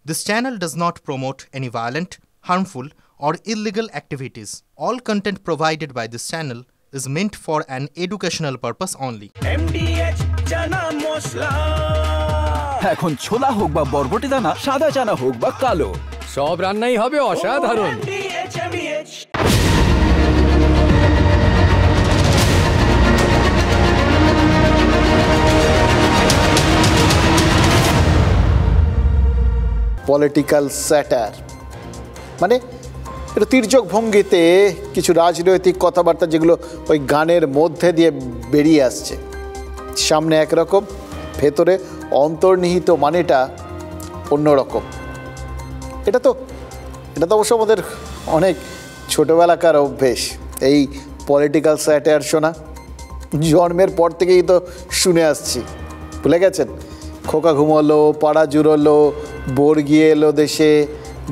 This channel does not promote any violent, harmful, or illegal activities. All content provided by this channel is meant for an educational purpose only. MDH chana masala এখন ছোলা হোক বা বরবটি দানা, সাদা চানা হোক বা কালো, সব রান্নাই হবে অসাধারণ। MDH পলিটিক্যাল স্যাটার মানে এটা তির্যক ভঙ্গিতে কিছু রাজনৈতিক কথাবার্তা যেগুলো ওই গানের মধ্যে দিয়ে বেরিয়ে আসছে, সামনে একরকম, ভেতরে অন্তর্নিহিত মানেটা অন্যরকম। এটা তো অবশ্য আমাদের অনেক ছোটোবেলাকার অভ্যেস, এই পলিটিক্যাল স্যাটার শোনা জন্মের পর থেকেই তো শুনে আসছি। ভুলে গেছেন? খোকা ঘুমোলো, পাড়া জুড়োলো, বর্গিয়ে এলো দেশে,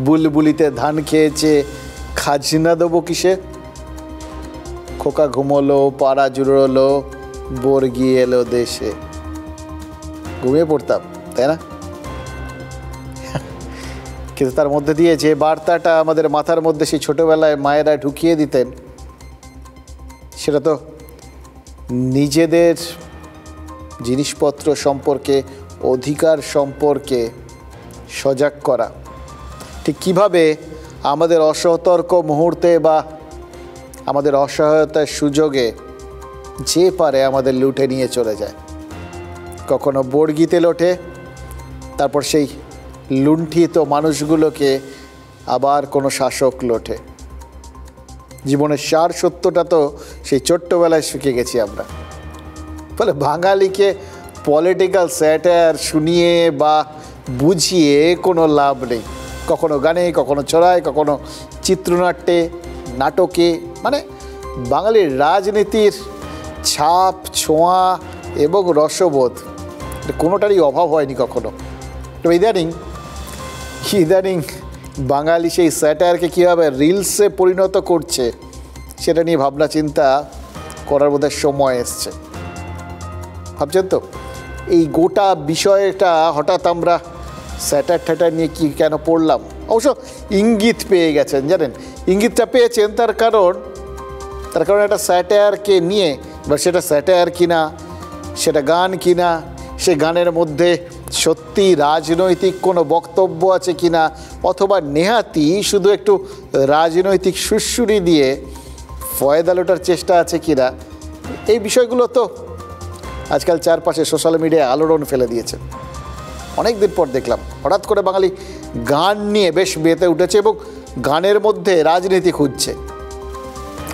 বুলবুলিতে ধান খেয়েছে, খাজনা দেবো কিসে? খোকা ঘুমোলো, পাড়া জুড়োলো, বর্গিয়ে এলো দেশে। ঘুমিয়ে পড়তাম, তাই না? কিন্তু তার মধ্যে দিয়ে যে বার্তাটা আমাদের মাথার মধ্যে সেই ছোটোবেলায় মায়েরা ঢুকিয়ে দিতেন, সেটা তো নিজেদের জিনিসপত্র সম্পর্কে, অধিকার সম্পর্কে সজাগ করা। ঠিক কীভাবে আমাদের অসতর্ক মুহূর্তে বা আমাদের অসহায়তার সুযোগে যে পারে আমাদের লুটে নিয়ে চলে যায়। কখনো বর্গিতে লোটে, তারপর সেই লুণ্ঠিত মানুষগুলোকে আবার কোনো শাসক লোটে। জীবনের সার সত্যটা তো সেই ছোট্টবেলায় শিখে গেছি আমরা। ফলে বাঙালিকে পলিটিক্যাল স্যাটার শুনিয়ে বা বুঝিয়ে কোনো লাভ নেই। কখনো গানে, কখনো ছড়ায়, কখনো চিত্রনাট্যে, নাটকে, মানে বাঙালির রাজনীতির ছাপ, ছোঁয়া এবং রসবোধ কোনোটারই অভাব হয়নি কখনো। তো ইদানিং বাঙালি সেই স্যাটারকে কীভাবে রিলসে পরিণত করছে সেটা নিয়ে ভাবনা চিন্তা করার বোধহয় সময় এসছে। ভাবছেন তো এই গোটা বিষয়টা হঠাৎ আমরা স্যাটার নিয়ে কি কেন পড়লাম? অবশ্য ইঙ্গিত পেয়ে গেছেন, জানেন, ইঙ্গিতটা পেয়েছেন তার কারণ একটা স্যাটারকে নিয়ে, বা সেটা স্যাটার কিনা, সেটা গান কিনা, সে গানের মধ্যে সত্যি রাজনৈতিক কোনো বক্তব্য আছে কিনা, অথবা নেহাতি শুধু একটু রাজনৈতিক সুরসুরি দিয়ে ফয়দা লোটার চেষ্টা আছে কিনা, এই বিষয়গুলো তো আজকাল চারপাশে সোশ্যাল মিডিয়ায় আলোড়ন ফেলে দিয়েছে। অনেক দিন পর দেখলাম হঠাৎ করে বাঙালি গান নিয়ে বেশ মেতে উঠেছে এবং গানের মধ্যে রাজনীতি খুঁজছে।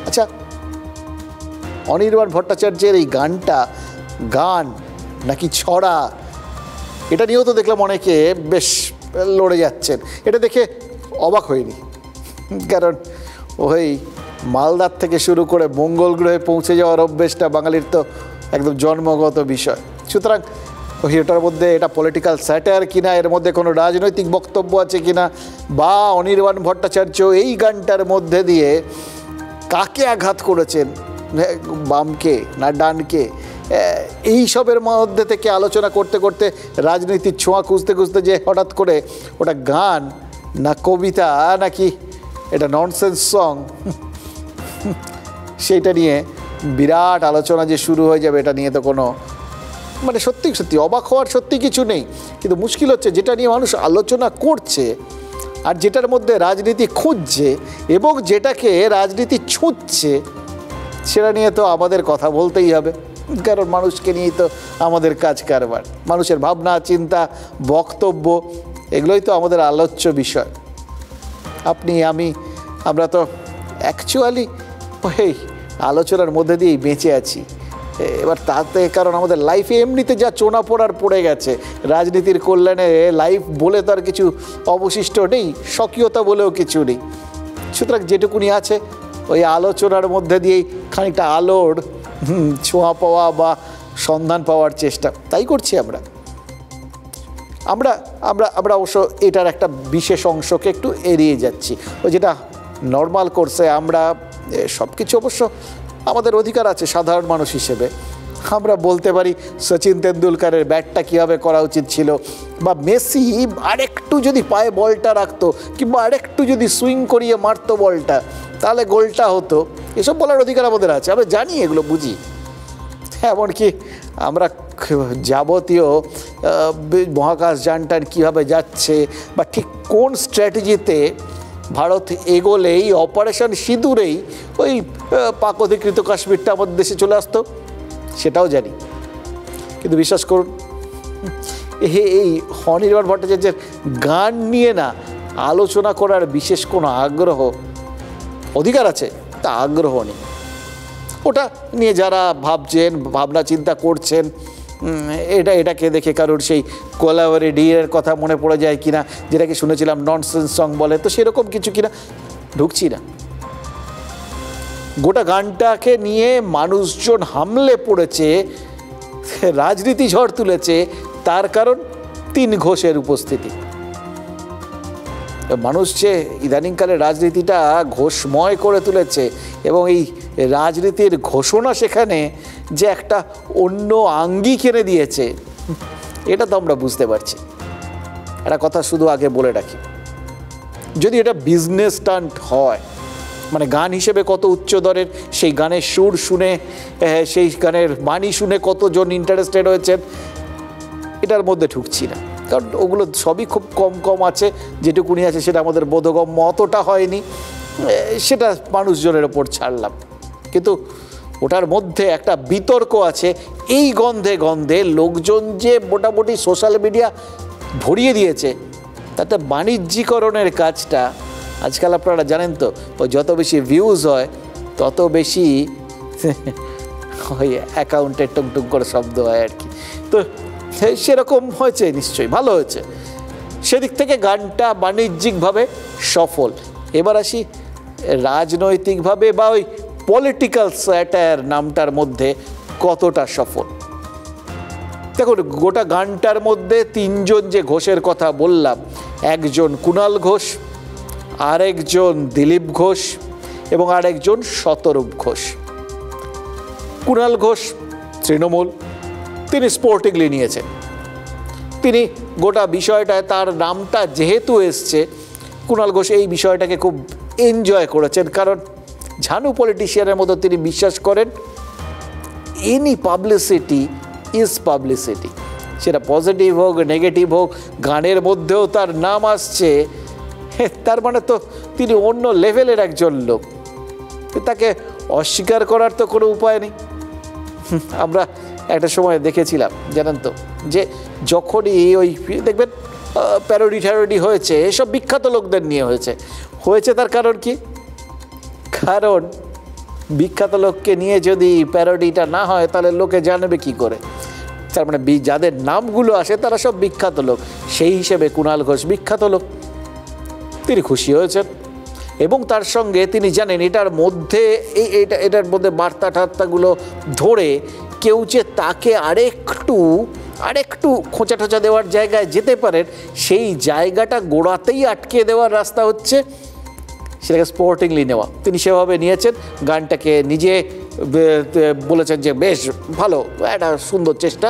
আচ্ছা, অনির্বাণ ভট্টাচার্যের এই গানটা গান নাকি ছড়া, এটা নিয়েও তো দেখলাম অনেকে বেশ লড়ে যাচ্ছেন। এটা দেখে অবাক হয়নি, কারণ ওই মালদার থেকে শুরু করে মঙ্গল গ্রহে পৌঁছে যাওয়ার অভ্যেসটা বাঙালির তো একদম জন্মগত বিষয়। সুতরাং ওটার মধ্যে এটা পলিটিক্যাল স্যাটার কিনা, এর মধ্যে কোনো রাজনৈতিক বক্তব্য আছে কিনা, বা অনির্বাণ ভট্টাচার্য এই গানটার মধ্যে দিয়ে কাকে আঘাত করেছেন, বামকে না ডানকে, এই সবের মধ্যে থেকে আলোচনা করতে করতে রাজনীতির ছোঁয়া খুঁজতে খুঁজতে যে হঠাৎ করে ওটা গান না কবিতা নাকি এটা ননসেন্স সং, সেইটা নিয়ে বিরাট আলোচনা যে শুরু হয়ে যাবে, এটা নিয়ে তো কোনো মানে সত্যি অবাক হওয়ার সত্যি কিছু নেই। কিন্তু মুশকিল হচ্ছে যেটা নিয়ে মানুষ আলোচনা করছে আর যেটার মধ্যে রাজনীতি খুঁজছে এবং যেটাকে রাজনীতি ছুঁচ্ছে, সেটা নিয়ে তো আমাদের কথা বলতেই হবে, কারণ মানুষকে নিয়েই তো আমাদের কাজ কারবার। মানুষের ভাবনা, চিন্তা, বক্তব্য, এগুলোই তো আমাদের আলোচ্য বিষয়। আপনি, আমরা তো অ্যাকচুয়ালি ওই আলোচনার মধ্যে দিয়েই বেঁচে আছি। এবার তাতে কারণ আমাদের লাইফে এমনিতে যা চোনা পড়ার পড়ে গেছে, রাজনীতির কল্যাণে লাইফ বলে তো আর কিছু অবশিষ্ট নেই, স্বকীয়তা বলেও কিছু নেই। সুতরাং যেটুকুনি আছে ওই আলোচনার মধ্যে দিয়েই খানিকটা আলোর ছোঁয়া পাওয়া বা সন্ধান পাওয়ার চেষ্টা, তাই করছি আমরা। অবশ্য এটার একটা বিশেষ অংশকে একটু এড়িয়ে যাচ্ছি। ওই যেটা নর্মাল কোর্সে আমরা সব কিছু, অবশ্য আমাদের অধিকার আছে সাধারণ মানুষ হিসেবে, আমরা বলতে পারি সচিন তেন্ডুলকারের ব্যাটটা কীভাবে করা উচিত ছিল, বা মেসি আরেকটু যদি পায়ে বলটা রাখতো কিংবা আরেকটু যদি সুইং করিয়ে মারতো বলটা, তাহলে গোলটা হতো, এসব বলার অধিকার আমাদের আছে, আমরা জানি, এগুলো বুঝি। এমনকি আমরা যাবতীয় মহাকাশ যানটার কীভাবে যাচ্ছে বা ঠিক কোন স্ট্র্যাটেজিতে ভারত এগোলেই অপারেশন সিঁদুরেই ওই পাক অধিকৃত কাশ্মীরটা আমাদের দেশে চলে আসতো, সেটাও জানি। কিন্তু বিশ্বাস করুন, এই অনির্বাণ ভট্টাচার্যের গান নিয়ে না আলোচনা করার বিশেষ কোনো আগ্রহ, অধিকার আছে, তা আগ্রহ নেই। ওটা নিয়ে যারা ভাবছেন, ভাবনা চিন্তা করছেন, এটাকে দেখে কারোর সেই কোলাওয়ারি ডিয়ের কথা মনে পড়ে যায় কিনা, যেটাকে শুনেছিলাম ননসেন্স সং বলে, তো সেরকম কিছু কিনা ঢুকছি না। গোটা গানটাকে নিয়ে মানুষজন হামলে পড়েছে, রাজনীতি ঝড় তুলেছে, তার কারণ ৩ ঘোষের উপস্থিতি। মানুষ যে ইদানিংকালে রাজনীতিটা ঘোষময় করে তুলেছে এবং এই রাজনীতির ঘোষণা সেখানে যে একটা অন্য আঙ্গিক এনে দিয়েছে, এটা তো আমরা বুঝতে পারছি। একটা কথা শুধু আগে বলে রাখি, যদি এটা বিজনেস স্টান্ট হয়, মানে গান হিসেবে কত উচ্চ দরের, সেই গানের সুর শুনে, সেই গানের বাণী শুনে কতজন ইন্টারেস্টেড হয়েছেন, এটার মধ্যে ঢুকছি না, কারণ ওগুলো সবই খুব কম আছে, যেটুকুনি আছে সেটা আমাদের বোধগম্য অতটা হয়নি, সেটা মানুষজনের ওপর ছাড়লাম। কিন্তু ওটার মধ্যে একটা বিতর্ক আছে, এই গন্ধে লোকজন যে মোটামুটি সোশ্যাল মিডিয়া ভরিয়ে দিয়েছে, তাতে বাণিজ্যিকরণের কাজটা আজকাল আপনারা জানেন তো, ওই যত বেশি ভিউজ হয় তত বেশি ওই অ্যাকাউন্টে টুংটুং করে শব্দ হয় আর কি। তো সেরকম হয়েছে, নিশ্চয়ই ভালো হয়েছে, সেদিক থেকে গানটা বাণিজ্যিকভাবে সফল। এবার আসি রাজনৈতিকভাবে বা ওই পলিটিক্যাল স্যাটায়ার নামটার মধ্যে কতটা সফল। দেখুন, গোটা গানটার মধ্যে ৩ জন যে ঘোষের কথা বললাম, একজন কুণাল ঘোষ, আরেকজন দিলীপ ঘোষ এবং আরেকজন শতরূপ ঘোষ। কুণাল ঘোষ তৃণমূল, তিনি স্পোর্টিংলি নিয়েছেন। তিনি গোটা বিষয়টায় তার নামটা যেহেতু এসছে, কুণাল ঘোষ এই বিষয়টাকে খুব এনজয় করেছেন, কারণ ঝানু পলিটিশিয়ানের মতো তিনি বিশ্বাস করেন এনি পাবলিসিটি ইজ পাবলিসিটি, সেটা পজিটিভ হোক নেগেটিভ হোক, গানের মধ্যেও তার নাম আসছে, তার মানে তো তিনি অন্য লেভেলের একজন লোক, তাকে অস্বীকার করার তো কোনো উপায় নেই। আমরা একটা সময় দেখেছিলাম, জানেন তো, যে যখনই ওই দেখবেন প্যারোডি হয়েছে, এসব বিখ্যাত লোকদের নিয়ে হয়েছে, তার কারণ কি? কারণ বিখ্যাত লোককে নিয়ে যদি প্যারোডিটা না হয়, তাহলে লোকে জানবে কি করে? তার মানে যাদের নামগুলো আসে তারা সব বিখ্যাত লোক, সেই হিসেবে কুণাল ঘোষ বিখ্যাত লোক, তিনি খুশি হয়েছেন। এবং তার সঙ্গে তিনি জানেন এটার মধ্যে এটার মধ্যে বার্তা ঠাত্তাগুলো ধরে কেউ যে তাকে আরেকটু খোঁচা টোচা দেওয়ার জায়গায় যেতে পারেন, সেই জায়গাটা গোড়াতেই আটকে দেওয়ার রাস্তা হচ্ছে সেটাকে স্পোর্টিংলি নেওয়া। তিনি সেভাবে নিয়েছেন, গানটাকে নিজে বলেছেন যে বেশ ভালো, একটা সুন্দর চেষ্টা,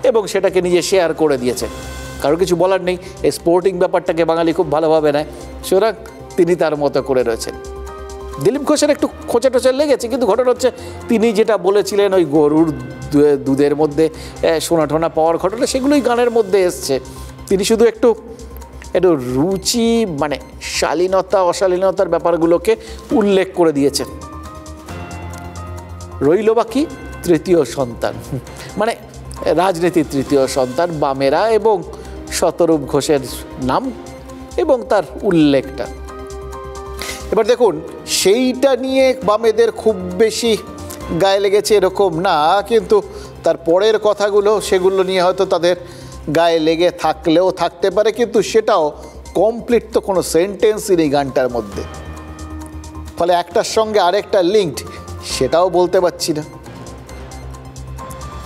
এবং সেটাকে নিজে শেয়ার করে দিয়েছেন। কারো কিছু বলার নেই, এই স্পোর্টিং ব্যাপারটাকে বাঙালি খুব ভালোভাবে নেয়, সুতরাং তিনি তার মতো করে রয়েছেন। দিলীপ ঘোষের একটু খোঁচা টোচা লেগেছে, কিন্তু ঘটনা হচ্ছে তিনি যেটা বলেছিলেন ওই গরুর দুধের মধ্যে সোনা টোনা পাওয়ার ঘটনা, সেগুলোই গানের মধ্যে এসছে। তিনি শুধু একটু রুচি, মানে শালীনতা অশালীনতার ব্যাপারগুলোকে উল্লেখ করে দিয়েছেন। রইল বাকি তৃতীয় সন্তান, মানে রাজনীতির তৃতীয় সন্তান বামেরা এবং শতরূপ ঘোষের নাম এবং তার উল্লেখটা। এবার দেখুন, সেইটা নিয়ে বামেদের খুব বেশি গায়ে লেগেছে এরকম না, কিন্তু তার পরের কথাগুলো, সেগুলো নিয়ে হয়তো তাদের গায়ে লেগে থাকলেও থাকতে পারে, কিন্তু সেটাও কমপ্লিট তো কোনো সেন্টেন্সই নেই গানটার মধ্যে, ফলে একটার সঙ্গে আরেকটা লিঙ্কড সেটাও বলতে পারছি না।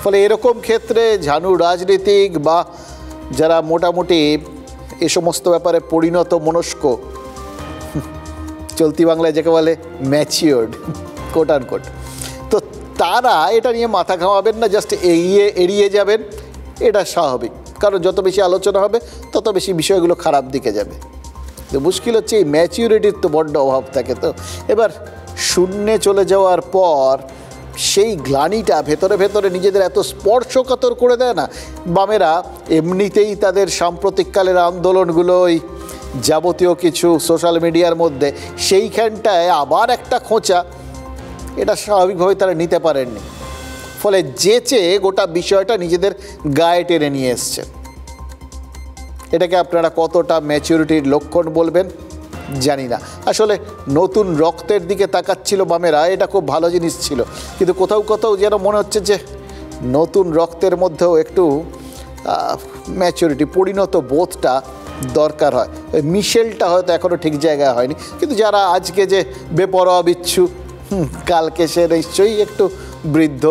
ফলে এরকম ক্ষেত্রে ঝানু রাজনীতিক বা যারা মোটামুটি এ সমস্ত ব্যাপারে পরিণত মনস্ক, চলতি বাংলায় যাকে বলে ম্যাচিওর্ড কোট আনকোট, তো তারা এটা নিয়ে মাথা ঘামাবেন না, জাস্ট এড়িয়ে যাবেন, এটা স্বাভাবিক। কারণ যত বেশি আলোচনা হবে তত বেশি বিষয়গুলো খারাপ দিকে যাবে। তো মুশকিল হচ্ছে এই ম্যাচিউরিটির তো বড্ড অভাব থাকে। তো এবার শূন্যে চলে যাওয়ার পর সেই গ্লানিটা ভেতরে ভেতরে নিজেদের এত স্পর্শকাতর করে দেয় না। বামেরা এমনিতেই তাদের সাম্প্রতিককালের আন্দোলনগুলো ওই যাবতীয় কিছু সোশ্যাল মিডিয়ার মধ্যে, সেইখানটায় আবার একটা খোঁচা, এটা স্বাভাবিকভাবে তারা নিতে পারেননি। ফলে যেচে গোটা বিষয়টা নিজেদের গায়ে টেনে নিয়ে এসছে। এটাকে আপনারা কতটা ম্যাচুরিটির লক্ষণ বলবেন জানি না। আসলে নতুন রক্তের দিকে তাকাচ্ছিল বামেরা, এটা খুব ভালো জিনিস ছিল, কিন্তু কোথাও কোথাও যেন মনে হচ্ছে যে নতুন রক্তের মধ্যেও একটু ম্যাচুরিটি, পরিণত বোধটা দরকার হয়। মিশেলটা হয়তো এখনও ঠিক জায়গায় হয়নি, কিন্তু যারা আজকে যে বেপরোয়া বিচ্ছু, কালকে সে নিশ্চয়ই একটু বৃদ্ধ,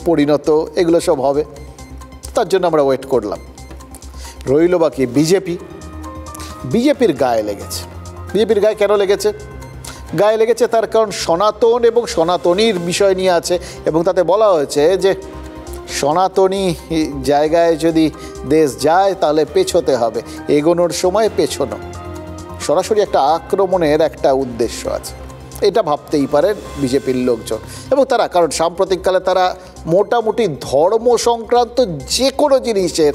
পরিণত, এগুলো সব হবে। তার জন্য আমরা ওয়েট করলাম। রইল বাকি বিজেপির গায়ে লেগেছে। বিজেপির গায়ে কেন লেগেছে? গায়ে লেগেছে তার কারণ সনাতন এবং সনাতনীর বিষয় নিয়ে আছে, এবং তাতে বলা হয়েছে যে সনাতনী জায়গায় যদি দেশ যায় তাহলে পেছোতে হবে, এগোনোর সময় পেছোনো। সরাসরি একটা আক্রমণের একটা উদ্দেশ্য আছে, এটা ভাবতেই পারেন বিজেপির লোকজন। এবং তারা, কারণ সাম্প্রতিককালে তারা মোটামুটি ধর্ম সংক্রান্ত যে কোনো জিনিসের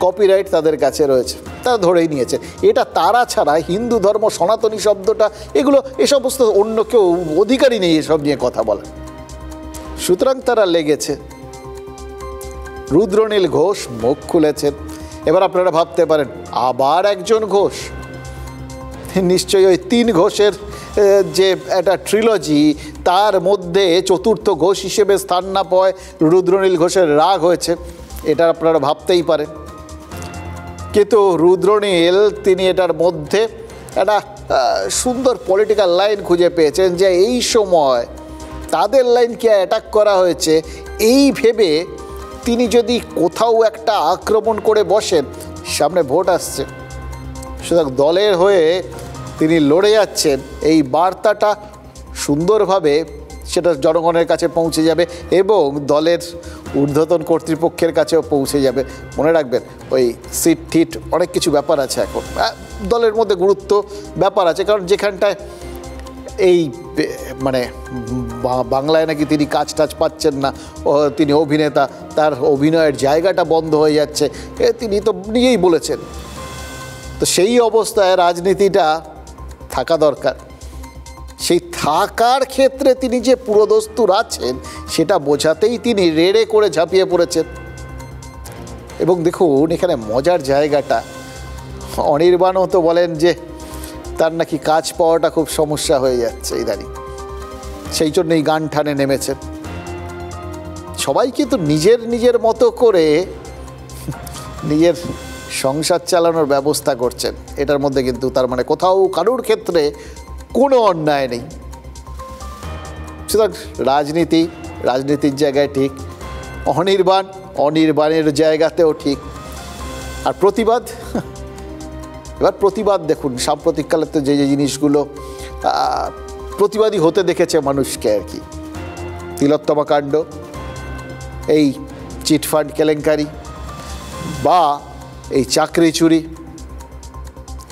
কপিরাইট তাদের কাছে রয়েছে, তারা ধরেই নিয়েছে। এটা তারা ছাড়া হিন্দু ধর্ম, সনাতনী শব্দটা, এগুলো এ সমস্ত অন্য কেউ অধিকারই নেই এসব নিয়ে কথা বলা। সুতরাং তারা লেগেছে। রুদ্রনীল ঘোষ মুখ খুলেছেন। এবার আপনারা ভাবতে পারেন আবার একজন ঘোষ, নিশ্চয়ই ওই 3 ঘোষের যে একটা ট্রিলজি, তার মধ্যে চতুর্থ ঘোষ হিসেবে স্থান না পাওয়ায় রুদ্রনীল ঘোষের রাগ হয়েছে, এটা আপনারা ভাবতেই পারেন। কিন্তু রুদ্রনীল তিনি এটার মধ্যে একটা সুন্দর পলিটিক্যাল লাইন খুঁজে পেয়েছেন, যে এই সময় তাদের লাইনকে অ্যাটাক করা হয়েছে এই ভেবে তিনি যদি কোথাও একটা আক্রমণ করে বসেন, সামনে ভোট আসছে, সুতরাং দলের হয়ে তিনি লড়ে যাচ্ছেন, এই বার্তাটা সুন্দরভাবে সেটা জনগণের কাছে পৌঁছে যাবে এবং দলের ঊর্ধ্বতন কর্তৃপক্ষের কাছেও পৌঁছে যাবে। মনে রাখবেন ওই সিট টিট অনেক কিছু ব্যাপার আছে, এখন দলের মধ্যে গুরুত্ব ব্যাপার আছে, কারণ যেখানটায় এই মানে বাংলায় নাকি তিনি কাজ টাজ পাচ্ছেন না, তিনি অভিনেতা, তার অভিনয়ের জায়গাটা বন্ধ হয়ে যাচ্ছে, তিনি তো নিজেই বলেছেন। তো সেই অবস্থায় রাজনীতিটা থাকা দরকার। সেই থাকার ক্ষেত্রে তিনি যে পুরোদস্তুর আছেন সেটা বোঝাতেই তিনি রেড়ে করে ঝাঁপিয়ে পড়েছেন। এবং দেখুন এখানে মজার জায়গাটা, অনির্বাণও তো বলেন যে তার নাকি কাজ পাওয়াটা খুব সমস্যা হয়ে যাচ্ছে ইদানিং, সেই জন্যই গান টানে নেমেছেন। সবাই কিন্তু নিজের মতো করে নিজের সংসার চালানোর ব্যবস্থা করছেন, এটার মধ্যে কিন্তু তার মানে কোথাও কারোর ক্ষেত্রে কোনো অন্যায় নেই। সুতরাং রাজনীতির জায়গায় ঠিক, অনির্বাণের জায়গাতেও ঠিক। আর প্রতিবাদ দেখুন, সাম্প্রতিককালে তো যে জিনিসগুলো প্রতিবাদী হতে দেখেছে মানুষকে আর কি, তিলোত্তমা কাণ্ড, এই চিটফান্ড কেলেঙ্কারি বা এই চাকরি চুরি,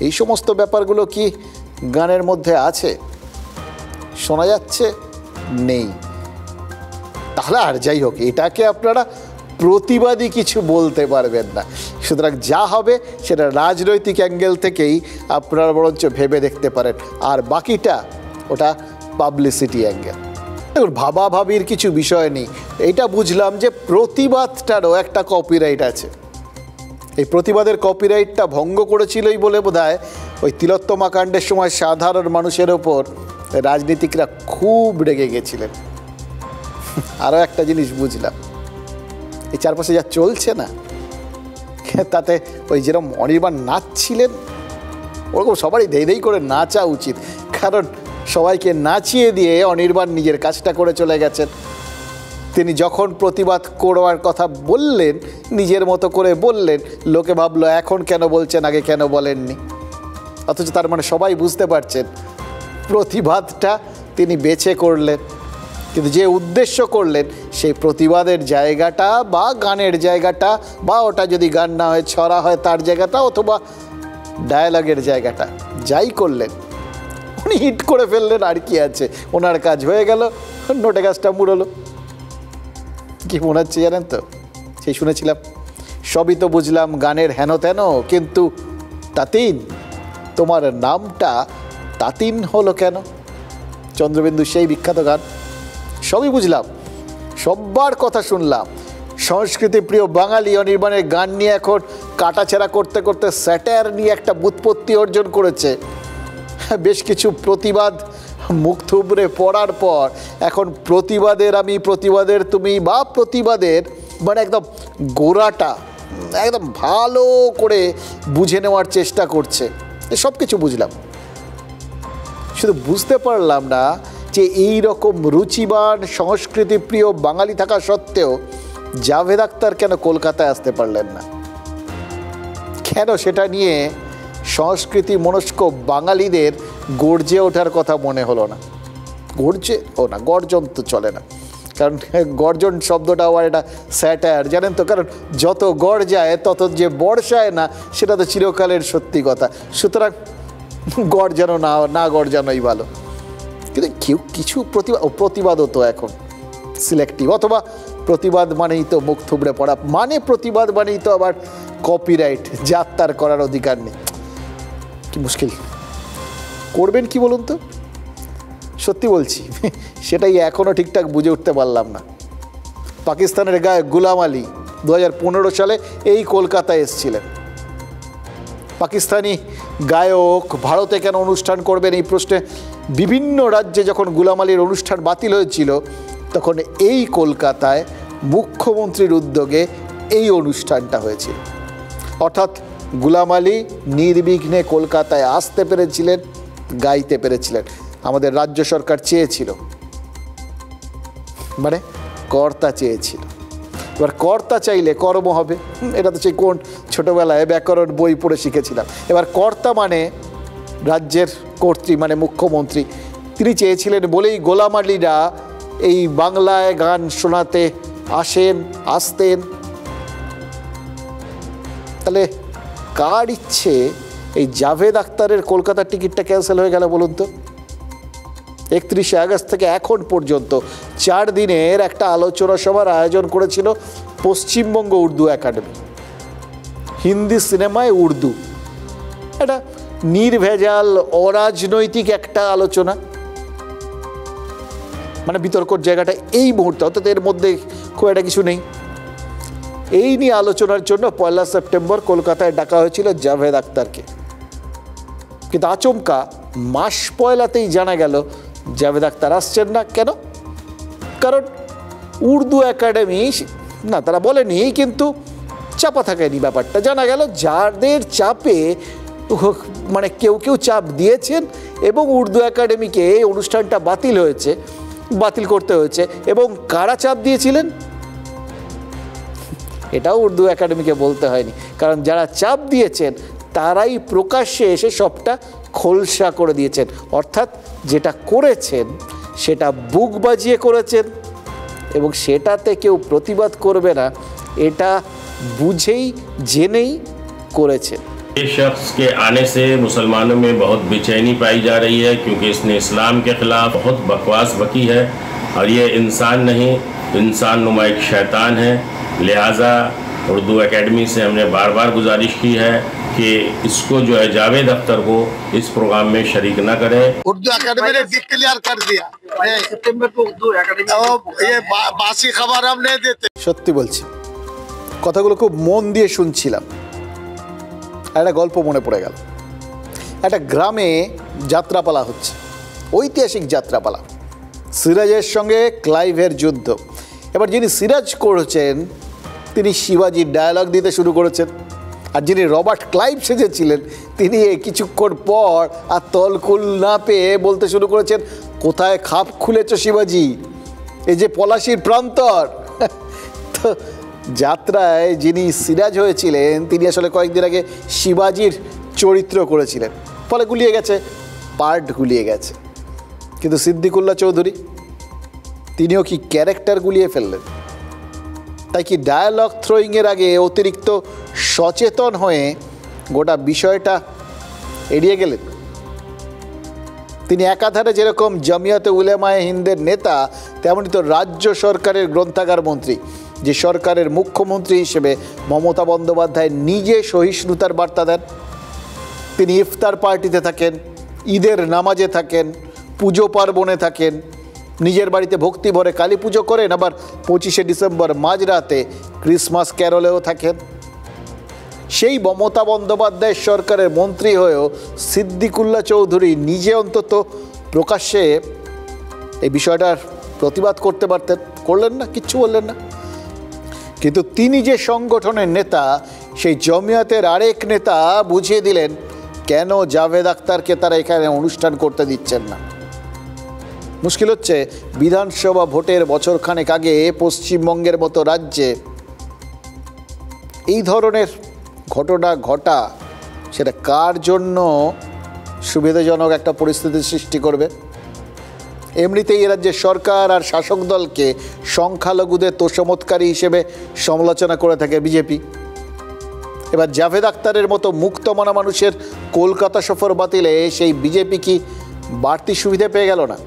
এই সমস্ত ব্যাপারগুলো কি গানের মধ্যে আছে? শোনা যাচ্ছে নেই। তাহলে আর যাই হোক, এটাকে আপনারা প্রতিবাদী কিছু বলতে পারবেন না। সুতরাং যা হবে সেটা রাজনৈতিক অ্যাঙ্গেল থেকেই আপনারা বরঞ্চ ভেবে দেখতে পারেন, আর বাকিটা ওটা পাবলিসিটি অ্যাঙ্গেল। দেখুন ভাবাভাবির কিছু বিষয় নেই, এইটা বুঝলাম যে প্রতিবাদটারও একটা কপিরাইট আছে। এই প্রতিবাদের কপিরাইটটা ভঙ্গ করেছিলই বলে বোধহয় ওই তিলোত্তমা কাণ্ডের সময় সাধারণ মানুষের ওপর রাজনীতিকরা খুব রেগে গেছিলেন। আরও একটা জিনিস বুঝলাম, এই চারপাশে যা চলছে না, তাতে ওই যেরকম অনির্বাণ নাচছিলেন ওরকম সবারই দেই করে নাচা উচিত, কারণ সবাইকে নাচিয়ে দিয়ে অনির্বাণ নিজের কাজটা করে চলে গেছেন। তিনি যখন প্রতিবাদ করবার কথা বললেন, নিজের মতো করে বললেন, লোকে ভাবলো এখন কেন বলছেন, আগে কেন বলেননি। অথচ তার মানে সবাই বুঝতে পারছেন প্রতিবাদটা তিনি বেছে করলেন, কিন্তু যে উদ্দেশ্য করলেন সেই প্রতিবাদের জায়গাটা বা গানের জায়গাটা বা ওটা যদি গান না হয় ছড়া হয় তার জায়গাটা অথবা ডায়ালগের জায়গাটা যাই করলেন উনি হিট করে ফেললেন, আর কি আছে, ওনার কাজ হয়ে গেল, নোটে গাছটা মুড়লো। কি মনে হচ্ছে জানেন তো, সেই শুনেছিলাম সবই তো বুঝলাম গানের হেন তেন, কিন্তু তাতিন তোমার নামটা তাতিন হলো কেন? চন্দ্রবিন্দু সেই বিখ্যাত গান। সবই বুঝলাম, সব্বার কথা শুনলাম, সংস্কৃতি প্রিয় বাঙালি অনির্বাণের গান নিয়ে এখন কাটাছেঁড়া করতে করতে স্যাটায়ার নিয়ে একটা ব্যুৎপত্তি অর্জন করেছে। বেশ কিছু প্রতিবাদ মুখ থুবড়ে পড়ার পর এখন প্রতিবাদের আমি, প্রতিবাদের তুমি, বা প্রতিবাদের মানে একদম গোড়াটা একদম ভালো করে বুঝে নেওয়ার চেষ্টা করছে। সব কিছু বুঝলাম, শুধু বুঝতে পারলাম না যে এই রকম রুচিবান সংস্কৃতিপ্রিয় বাঙালি থাকা সত্ত্বেও জাভেদ আখতার কেন কলকাতায় আসতে পারলেন না? কেন সেটা নিয়ে সংস্কৃতি মনস্ক বাঙালিদের গর্জে ওঠার কথা মনে হলো না? গর্জন তো চলে না, কারণ গর্জন শব্দটা আবার এটা স্যাটায়ার, জানেন তো, কারণ যত গর্জায় তত যে বর্ষায় না, সেটা তো চিরকালের সত্যি কথা। সুতরাং গর্জানো না গর্জানোই ভালো। কিন্তু কেউ কিছু প্রতিবাদও তো এখন সিলেক্টিভ, অথবা প্রতিবাদ মানেই তো মুখ থুবড়ে পড়া, মানে প্রতিবাদ মানেই তো আবার কপিরাইট, যাত্রার করার অধিকার নেই। কি মুশকিল, করবেন কি বলুন তো? সত্যি বলছি, সেটাই এখনও ঠিকঠাক বুঝে উঠতে পারলাম না। পাকিস্তানের গায়ক গুলাম আলী 2015 সালে এই কলকাতায় এসেছিলেন। পাকিস্তানি গায়ক ভারতে কেন অনুষ্ঠান করবেন এই প্রশ্নে বিভিন্ন রাজ্যে যখন গুলাম আলীর অনুষ্ঠান বাতিল হয়েছিল, তখন এই কলকাতায় মুখ্যমন্ত্রীর উদ্যোগে এই অনুষ্ঠানটা হয়েছিল। অর্থাৎ গুলাম আলী নির্বিঘ্নে কলকাতায় আসতে পেরেছিলেন, গাইতে পেরেছিলেন। আমাদের রাজ্য সরকার চেয়েছিল, মানে কর্তা চেয়েছিল। এবার কর্তা চাইলে কর্ম হবে, এটা তো সেই কোন ছোটোবেলায় ব্যাকরণ বই পড়ে শিখেছিলাম। এবার কর্তা মানে রাজ্যের কর্ত্রী, মানে মুখ্যমন্ত্রী, তিনি চেয়েছিলেন বলেই গোলাম আলীরা এই বাংলায় গান শোনাতে আসতেন। তাহলে কার ইচ্ছে এই জাভেদ আখতারের কলকাতার টিকিটটা ক্যান্সেল হয়ে গেল বলুন তো? 31শে আগস্ট থেকে এখন পর্যন্ত 4 দিনের একটা আলোচনা সভার আয়োজন করেছিল পশ্চিমবঙ্গ উর্দু একাডেমি। হিন্দি সিনেমায় উর্দু, এটা নির্ভেজাল অরাজনৈতিক একটা আলোচনা, মানে বিতর্কর জায়গাটা এই মুহূর্তে, অর্থাৎ এর মধ্যে খুব একটা কিছু নেই। এই নিয়ে আলোচনার জন্য 1 সেপ্টেম্বর কলকাতায় ডাকা হয়েছিল জাভেদ আখতারকে। কিন্তু আচমকা মাস পয়লাতেই জানা গেল জাভেদ আখতার আসছেন না। কেন? কারণ উর্দু একাডেমি না, তারা বলেনি, কিন্তু চাপা থাকেনি ব্যাপারটা। জানা গেল যাদের চাপে, মানে কেউ চাপ দিয়েছেন এবং উর্দু একাডেমিকে এই অনুষ্ঠানটা বাতিল করতে হয়েছে। এবং কারা চাপ দিয়েছিলেন এটাও উর্দু একাডেমিকে বলতে হয়নি, কারণ যারা চাপ দিয়েছেন তারাই প্রকাশ্যে এসে সবটা খোলসা করে দিয়েছেন। অর্থাৎ যেটা করেছেন সেটা বুক বাজিয়ে করেছেন এবং সেটাতে কেউ প্রতিবাদ করবে না, এটা বুঝেই জেনেই করেছেন। इस शख्स के आने से मुसलमानों में बहुत बेचैनी पाई जा रही है, क्योंकि इसने इस्लाम के खिलाफ बहुत बकवास बकी है और ये इंसान नहीं, इंसान नुमा एक शैतान है। लिहाजा उर्दू एकेडमी से हमने बार बार गुजारिश की है कि इसको जो है जावेद अख्तर को इस प्रोग्राम में शरीक न करें। उर्दू एकेडमी ने डिक्लेयर कर दिया, सितंबर को उर्दू एकेडमी, ये बासी खबर हम नहीं देते। সত্যি বলছি, কথাগুলো খুব মন দিয়ে শুনছিলাম। একটা গল্প মনে পড়ে গেল। একটা গ্রামে যাত্রাপালা হচ্ছে, ঐতিহাসিক যাত্রাপালা। সিরাজের সঙ্গে ক্লাইভের যুদ্ধ। এবার যিনি সিরাজ করেছেন তিনি শিবাজির ডায়ালগ দিতে শুরু করেছেন, আর যিনি রবার্ট ক্লাইভ সেজেছিলেন তিনি কিছুক্ষণ পর আর তলকুল না পেয়ে বলতে শুরু করেছেন, কোথায় খাপ খুলেছ শিবাজি, এই যে পলাশির প্রান্তর। তো যাত্রায় যিনি সিরাজ হয়েছিলেন তিনি আসলে কয়েকদিন আগে শিবাজির চরিত্র করেছিলেন, ফলে গুলিয়ে গেছে, পার্ট গুলিয়ে গেছে। কিন্তু সিদ্দিকুল্লাহ চৌধুরী তিনিও কি ক্যারেক্টার গুলিয়ে ফেললেন? তাই কি ডায়ালগ থ্রোয়িংয়ের আগে অতিরিক্ত সচেতন হয়ে গোটা বিষয়টা এড়িয়ে গেলেন? তিনি একাধারে যেরকম জমিয়তে উলেমায়ে হিন্দের নেতা, তেমনি তো রাজ্য সরকারের গ্রন্থাগার মন্ত্রী, যে সরকারের মুখ্যমন্ত্রী হিসেবে মমতা বন্দ্যোপাধ্যায় নিজে সহিষ্ণুতার বার্তা দেন। তিনি ইফতার পার্টিতে থাকেন, ঈদের নামাজে থাকেন, পুজো পার্বণে থাকেন, নিজের বাড়িতে ভক্তি ভরে কালী পুজো করেন, আবার 25শে ডিসেম্বর মাঝরাতে ক্রিসমাস ক্যারলেও থাকেন। সেই মমতা বন্দ্যোপাধ্যায় সরকারের মন্ত্রী হয়েও সিদ্দিকুল্লাহ চৌধুরী নিজে অন্তত প্রকাশ্যে এই বিষয়টার প্রতিবাদ করতে পারতেন, করলেন না, কিচ্ছু বললেন না। কিন্তু তিনি যে সংগঠনের নেতা, সেই জমিয়তের আরেক নেতা বুঝিয়ে দিলেন কেন জাভেদ আখতারকে তারা এখানে অনুষ্ঠান করতে দিচ্ছেন না। মুশকিল হচ্ছে, বিধানসভা ভোটের বছরখানেক আগে পশ্চিমবঙ্গের মতো রাজ্যে এই ধরনের ঘটনা ঘটা, সেটা কার জন্য সুবিধাজনক একটা পরিস্থিতির সৃষ্টি করবে? এমনিতেই এ রাজ্যের সরকার আর শাসক দলকে সংখ্যালঘুদের তোষামতকারী হিসেবে সমালোচনা করে থাকে বিজেপি। এবার জাভেদ আখতারের মতো মুক্তমনা মানুষের কলকাতা সফর বাতিলে সেই বিজেপি কি বাড়তি সুবিধা পেয়ে গেল না?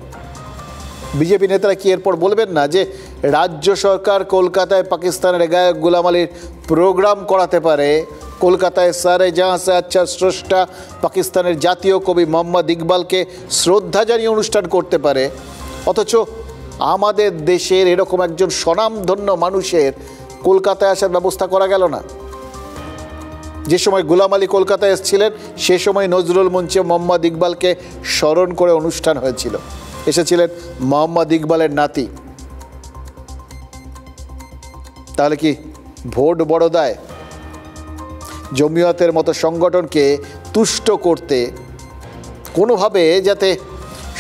বিজেপি নেতারা কি এরপর বলবেন না যে রাজ্য সরকার কলকাতায় পাকিস্তানের গায়ক গোলাম আলীর প্রোগ্রাম করাতে পারে, কলকাতায় সারে জাহাঁ সে আচ্ছা স্রষ্টা পাকিস্তানের জাতীয় কবি মোহাম্মদ ইকবালকে শ্রদ্ধা জানিয়ে অনুষ্ঠান করতে পারে, অথচ আমাদের দেশের এরকম একজন স্বনামধন্য মানুষের কলকাতায় আসার ব্যবস্থা করা গেল না? যে সময় গোলাম আলী কলকাতায় এসেছিলেন, সে সময় নজরুল মঞ্চে মোহাম্মদ ইকবালকে স্মরণ করে অনুষ্ঠান হয়েছিল। এসেছিলেন মোহাম্মদ ইকবালের নাতি। তাহলে কি ভোট বড় দায়? জমিয়তের মতো সংগঠনকে তুষ্ট করতে, কোনোভাবে যাতে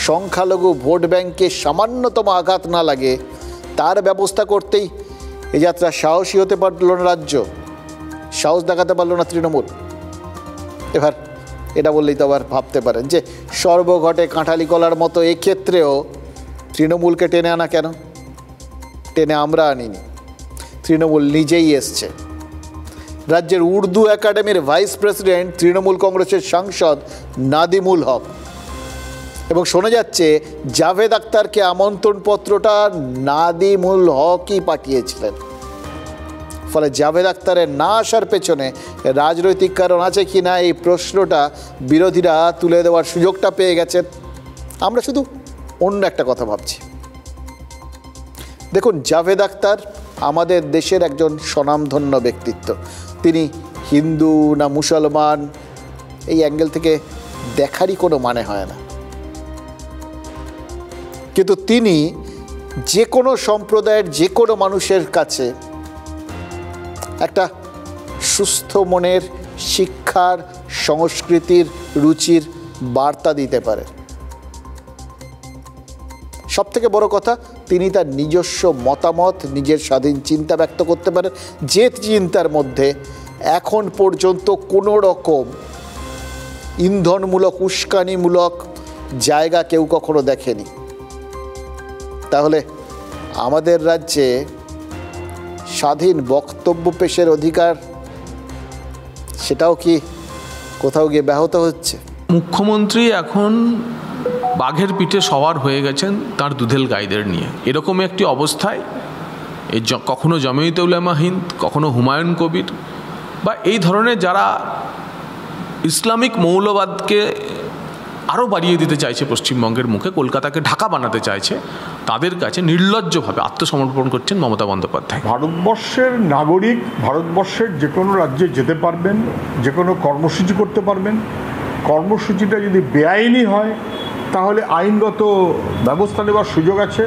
সংখ্যালঘু ভোট ব্যাংকে সামান্যতম আঘাত না লাগে, তার ব্যবস্থা করতেই এ যাত্রা সাহসী হতে পারল না রাজ্য, সাহস দেখাতে পারল না তৃণমূল। এবার এটা বললেই তো আবার ভাবতে পারেন যে সর্বঘটে কাঁঠালি কলার মতো এক্ষেত্রেও তৃণমূলকে টেনে আনা কেন? টেনে আমরা আনিনি, তৃণমূল নিজেই এসছে। রাজ্যের উর্দু একাডেমির ভাইস প্রেসিডেন্ট তৃণমূল কংগ্রেসের সাংসদ নাদিমুল হক, এবং শোনা যাচ্ছে জাভেদ আখতারকে আমন্ত্রণপত্রটা নাদিমুল হকই পাঠিয়েছিলেন। ফলে জাভেদ আখতারের না আসার পেছনে রাজনৈতিক কারণ আছে কি না, এই প্রশ্নটা বিরোধীরা তুলে দেওয়ার সুযোগটা পেয়ে গেছেন। আমরা শুধু অন্য একটা কথা ভাবছি। দেখুন, জাভেদ আখতার আমাদের দেশের একজন স্বনামধন্য ব্যক্তিত্ব। তিনি হিন্দু না মুসলমান, এই অ্যাঙ্গেল থেকে দেখারই কোনো মানে হয় না। কিন্তু তিনি যে কোনো সম্প্রদায়ের যে কোনো মানুষের কাছে একটা সুস্থ মনের, শিক্ষার, সংস্কৃতির, রুচির বার্তা দিতে পারে। সবথেকে বড় কথা, তিনি তার নিজস্ব মতামত, নিজের স্বাধীন চিন্তা ব্যক্ত করতে পারেন, যে চিন্তার মধ্যে এখন পর্যন্ত কোনো রকম ইন্ধনমূলক, উস্কানিমূলক জায়গা কেউ কখনো দেখেনি। তাহলে আমাদের রাজ্যে স্বাধীন বক্তব্য পেশের অধিকার, সেটাও কি কোথাও গিয়ে ব্যাহত হচ্ছে? মুখ্যমন্ত্রী এখন বাঘের পিঠে সওয়ার হয়ে গেছেন তার দুধেল গাইদের নিয়ে। এরকম একটি অবস্থায় কখনো জমিয়তে উলামা হিন্দ, কখনো হুমায়ুন কবির বা এই ধরনের যারা ইসলামিক মৌলবাদকে আরও বাড়িয়ে দিতে চাইছে পশ্চিমবঙ্গের মুখে, কলকাতাকে ঢাকা বানাতে চাইছে, তাদের কাছে নির্লজ্জভাবে আত্মসমর্পণ করছেন মমতা বন্দ্যোপাধ্যায়। ভারতবর্ষের নাগরিক ভারতবর্ষের যে কোনো রাজ্যে যেতে পারবেন, যে কোনো কর্মসূচি করতে পারবেন। কর্মসূচিটা যদি বেআইনি হয় তাহলে আইনগত ব্যবস্থা নেওয়ার সুযোগ আছে।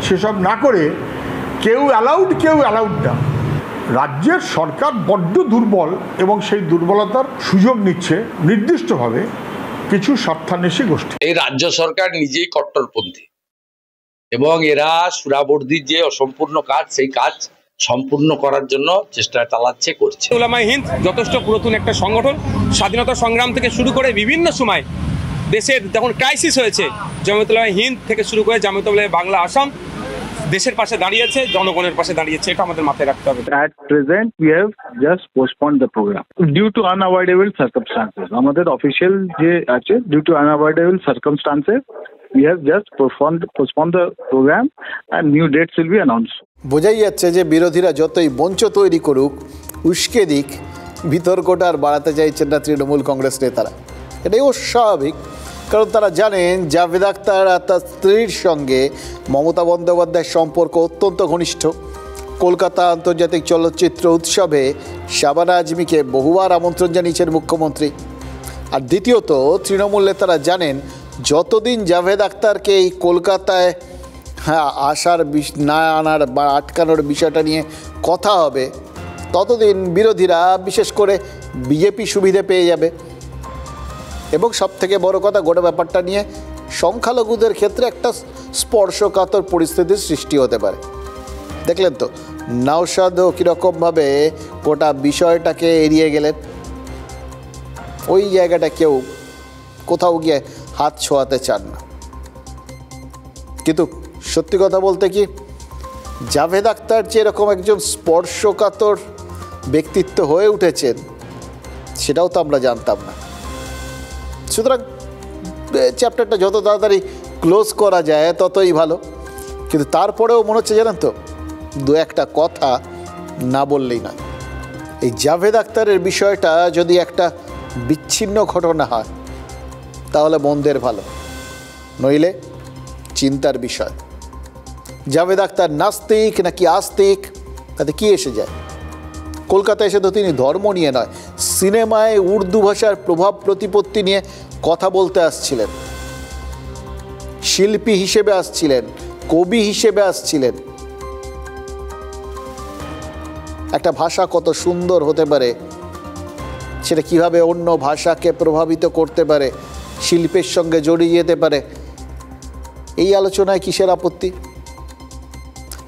সেসব না করে কেউ অ্যালাউড না। রাজ্যের সরকার বড্ড দুর্বল এবং সেই দুর্বলতার সুযোগ নিচ্ছে নির্দিষ্টভাবে কিছু স্বার্থান্বেষী গোষ্ঠী। এই রাজ্য সরকার নিজেই কট্টরপন্থী এবং এরা সুরাবর্দির যে অসম্পূর্ণ কাজ, সেই কাজ সম্পূর্ণ করার জন্য চেষ্টা চালাচ্ছে, করছে। উলামায়ে হিন্দ যথেষ্ট পুরাতন একটা সংগঠন। স্বাধীনতা সংগ্রাম থেকে শুরু করে বিভিন্ন সময় দেশের যখন ক্রাইসিস হয়েছে, জমিয়তুল উলামায়ে হিন্দ থেকে শুরু করে জমিয়তুল উলামায়ে বাংলা আসাম, দেশের পাশে দাঁড়িয়েছে, জনগণের পাশে দাঁড়িয়েছে, এটা আমাদের মাথায় রাখতে হবে। At present, we have just postponed the program due to unavoidable circumstances. আমাদের অফিসিয়াল যে আছে, due to unavoidable circumstances, we have just postponed the program and new dates will be announced. বোঝাই যাচ্ছে যে বিরোধীরা যতই মঞ্চ তৈরি করুক, উস্কে দিক, বিতর্কটা আর বাড়াতে চাইছেন না তৃণমূল কংগ্রেস নেতারা। এটাই অস্বাভাবিক, কারণ তারা জানেন জাভেদ আখতার আর তার স্ত্রীর সঙ্গে মমতা বন্দ্যোপাধ্যায়ের সম্পর্ক অত্যন্ত ঘনিষ্ঠ। কলকাতা আন্তর্জাতিক চলচ্চিত্র উৎসবে শাবানা আজমিকে বহুবার আমন্ত্রণ জানিয়েছেন মুখ্যমন্ত্রী। আর দ্বিতীয়ত, তৃণমূল নেতারা জানেন যতদিন জাভেদ আখতারকে এই কলকাতায় আসার না আনার বা আটকানোর বিষয়টা নিয়ে কথা হবে, ততদিন বিরোধীরা, বিশেষ করে বিজেপি, সুবিধে পেয়ে যাবে। এবং সবথেকে বড় কথা, গোটা ব্যাপারটা নিয়ে সংখ্যালঘুদের ক্ষেত্রে একটা স্পর্শকাতর পরিস্থিতির সৃষ্টি হতে পারে। দেখলেন তো নওশাদও কীরকমভাবে গোটা বিষয়টাকে এড়িয়ে গেলেন। ওই জায়গাটা কেউ কোথাও গিয়ে হাত ছোঁয়াতে চান না। কিন্তু সত্যি কথা বলতে কি, জাভেদ আখতার যে এরকম একজন স্পর্শকাতর ব্যক্তিত্ব হয়ে উঠেছেন, সেটাও তো আমরা জানতাম না। সুতরাং চ্যাপ্টারটা যত তাড়াতাড়ি ক্লোজ করা যায় ততই ভালো। কিন্তু তারপরেও মনে হচ্ছে, জানেন তো, দু একটা কথা না বললেই নয়। এই জাভেদ আখতারের বিষয়টা যদি একটা বিচ্ছিন্ন ঘটনা হয় তাহলে মন্দের ভালো, নইলে চিন্তার বিষয়। জাভেদ আখতার নাস্তিক নাকি আস্তিক, তাতে কি এসে যায়? কলকাতায় এসে তো তিনি ধর্ম নিয়ে নয়, সিনেমায় উর্দু ভাষার প্রভাব প্রতিপত্তি নিয়ে কথা বলতে আসছিলেন, শিল্পী হিসেবে আসছিলেন, কবি হিসেবে আসছিলেন। একটা ভাষা কত সুন্দর হতে পারে, সেটা কিভাবে অন্য ভাষাকে প্রভাবিত করতে পারে, শিল্পের সঙ্গে জড়িয়ে যেতে পারে, এই আলোচনায় কিসের আপত্তি?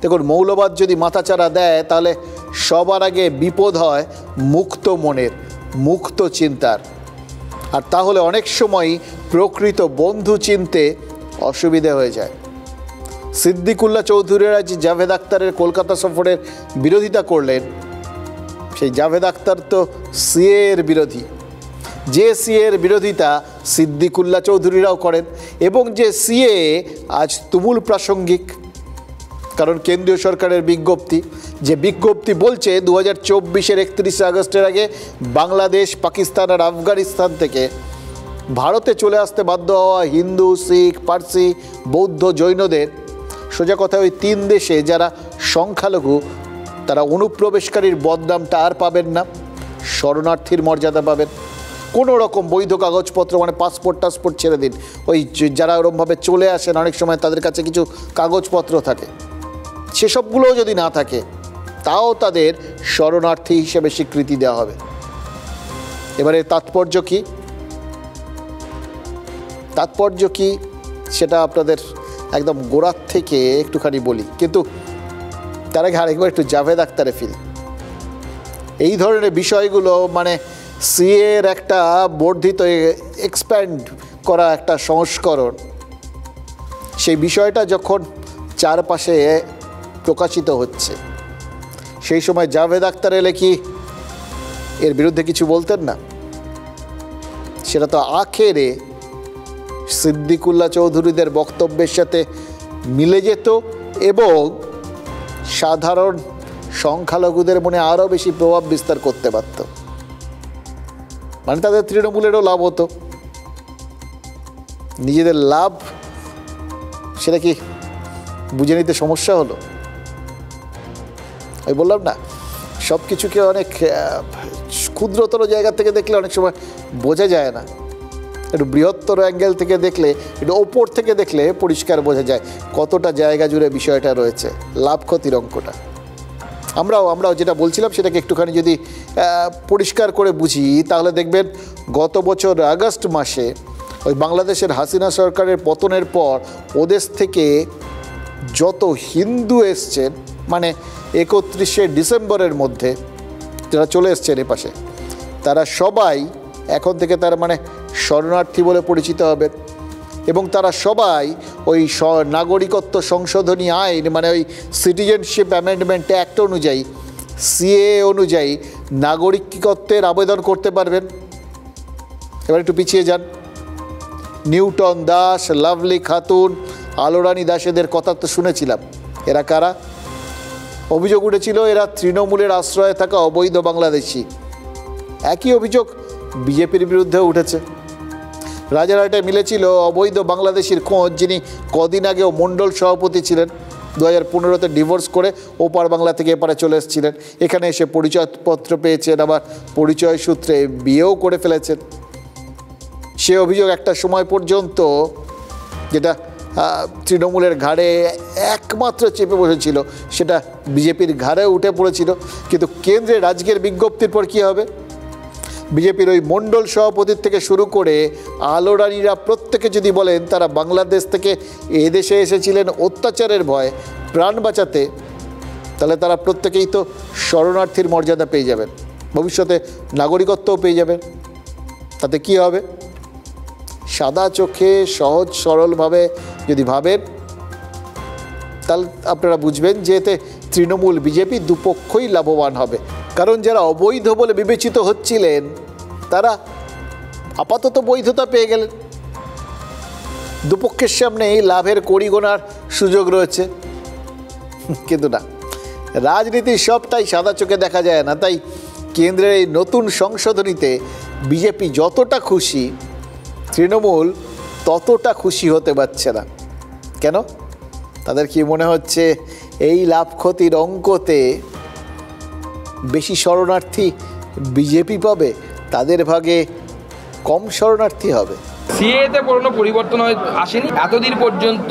দেখুন, মৌলবাদ যদি মাথাচাড়া দেয় তাহলে সবার আগে বিপদ হয় মুক্ত মনের, মুক্ত চিন্তার। আর তাহলে অনেক সময় প্রকৃত বন্ধু চিনতে অসুবিধে হয়ে যায়। সিদ্দিকুল্লাহ চৌধুরীরা যে জাভেদ আখতারের কলকাতা সফরের বিরোধিতা করলেন, সেই জাভেদ আখতার তো সিএর বিরোধী। যে সিএর বিরোধিতা সিদ্দিকুল্লাহ চৌধুরীরাও করেন, এবং যে সিএ আজ তুমুল প্রাসঙ্গিক। কারণ কেন্দ্রীয় সরকারের বিজ্ঞপ্তি, যে বিজ্ঞপ্তি বলছে 2024-এর 31শে আগস্টের আগে বাংলাদেশ, পাকিস্তান আর আফগানিস্তান থেকে ভারতে চলে আসতে বাধ্য হওয়া হিন্দু, শিখ, পার্সি, বৌদ্ধ, জৈনদের, সোজা কথা ওই 3 দেশে যারা সংখ্যালঘু, তারা অনুপ্রবেশকারীর বদনামটা আর পাবেন না, শরণার্থীর মর্যাদা পাবেন। কোনো রকম বৈধ কাগজপত্র, মানে পাসপোর্ট টাসপোর্ট ছেড়ে দিন, ওই যারা ওরমভাবে চলে আসেন অনেক সময় তাদের কাছে কিছু কাগজপত্র থাকে, সেসবগুলোও যদি না থাকে তাও তাদের শরণার্থী হিসেবে স্বীকৃতি দেওয়া হবে। এবারে তাৎপর্য কি? তাৎপর্য কি সেটা আপনাদের একদম গোড়ার থেকে একটুখানি বলি, কিন্তু তার আগে আরেকবার একটু জাভেদ আখতারে ফিরি। এই ধরনের বিষয়গুলো, মানে সিএর একটা বর্ধিত, এক্সপ্যান্ড করা একটা সংস্করণ, সেই বিষয়টা যখন চারপাশে প্রকাশিত হচ্ছে, সেই সময় জাভেদ আখতার এলে কি এর বিরুদ্ধে কিছু বলতেন না? সেটা তো আখেরে সিদ্দিকুল্লাহ চৌধুরীদের বক্তব্যের সাথে মিলে যেত এবং সাধারণ সংখ্যালঘুদের মনে আরও বেশি প্রভাব বিস্তার করতে পারত। মানে তাদের তৃণমূলেরও লাভ হতো। নিজেদের লাভ, সেটা কি বুঝে নিতে সমস্যা হলো? আমি বললাম না, সব কিছুকে অনেক ক্ষুদ্রতর জায়গা থেকে দেখলে অনেক সময় বোঝা যায় না। একটু বৃহত্তর অ্যাঙ্গেল থেকে দেখলে, একটু ওপর থেকে দেখলে পরিষ্কার বোঝা যায় কতটা জায়গা জুড়ে বিষয়টা রয়েছে, লাভ ক্ষতির অঙ্কটা। আমরাও যেটা বলছিলাম সেটাকে একটুখানি যদি পরিষ্কার করে বুঝি, তাহলে দেখবেন গত বছর আগস্ট মাসে ওই বাংলাদেশের হাসিনা সরকারের পতনের পর ওদেশ থেকে যত হিন্দু এসছেন, মানে 31শে ডিসেম্বরের মধ্যে যারা চলে এসছেন এপাশে, তারা সবাই এখন থেকে তার মানে শরণার্থী বলে পরিচিত হবেন। এবং তারা সবাই ওই নাগরিকত্ব সংশোধনী আইন মানে ওই সিটিজেনশিপ অ্যামেন্ডমেন্ট অ্যাক্ট অনুযায়ী সিএ অনুযায়ী নাগরিকত্বের আবেদন করতে পারবেন। এবার একটু পিছিয়ে যান। নিউটন দাস, লাভলি খাতুন, আলোরানী দাস এদের কথা তো শুনেছিলাম। এরা কারা? অভিযোগ উঠেছিল এরা তৃণমূলের আশ্রয়ে থাকা অবৈধ বাংলাদেশি। একই অভিযোগ বিজেপির বিরুদ্ধেও উঠেছে। রাজারহাটে মিলেছিল অবৈধ বাংলাদেশির খোঁজ, যিনি কদিন আগেও মণ্ডল সভাপতি ছিলেন। 2015-তে ডিভোর্স করে ওপার বাংলা থেকে এপারে চলে এসেছিলেন। এখানে এসে পরিচয়পত্র পেয়েছেন, আবার পরিচয় সূত্রে বিয়েও করে ফেলেছেন। সে অভিযোগ একটা সময় পর্যন্ত, যেটা তৃণমূলের ঘাড়ে একমাত্র চেপে বসেছিল, সেটা বিজেপির ঘাড়ে উঠে পড়েছিল। কিন্তু কেন্দ্রের আজকের বিজ্ঞপ্তির পর কী হবে? বিজেপির ওই মণ্ডল সভাপতির থেকে শুরু করে আলোরানীরা প্রত্যেকে যদি বলেন তারা বাংলাদেশ থেকে এদেশে এসেছিলেন অত্যাচারের ভয়ে প্রাণ বাঁচাতে, তাহলে তারা প্রত্যেকেই তো শরণার্থীর মর্যাদা পেয়ে যাবেন, ভবিষ্যতে নাগরিকত্বও পেয়ে যাবেন। তাতে কি হবে? সাদা চোখে সহজ সরলভাবে যদি ভাবেন, তাহলে আপনারা বুঝবেন যে এতে তৃণমূল বিজেপি দুপক্ষই লাভবান হবে। কারণ যারা অবৈধ বলে বিবেচিত হচ্ছিলেন তারা আপাতত বৈধতা পেয়ে গেলেন। দুপক্ষের সামনে এই লাভের কড়ি গোনার সুযোগ রয়েছে। কিন্তু না, রাজনীতির সবটাই সাদা চোখে দেখা যায় না। তাই কেন্দ্রের এই নতুন সংশোধনীতে বিজেপি যতটা খুশি, তৃণমূল ততটা খুশি হতে পারছে না। কেন? তাদের কি মনে হচ্ছে এই লাভ ক্ষতির অঙ্কতে বেশি শরণার্থী বিজেপি পাবে, তাদের ভাগে কম শরণার্থী হবে? সিএতে কোনো পরিবর্তন আসেনি এতদিন পর্যন্ত।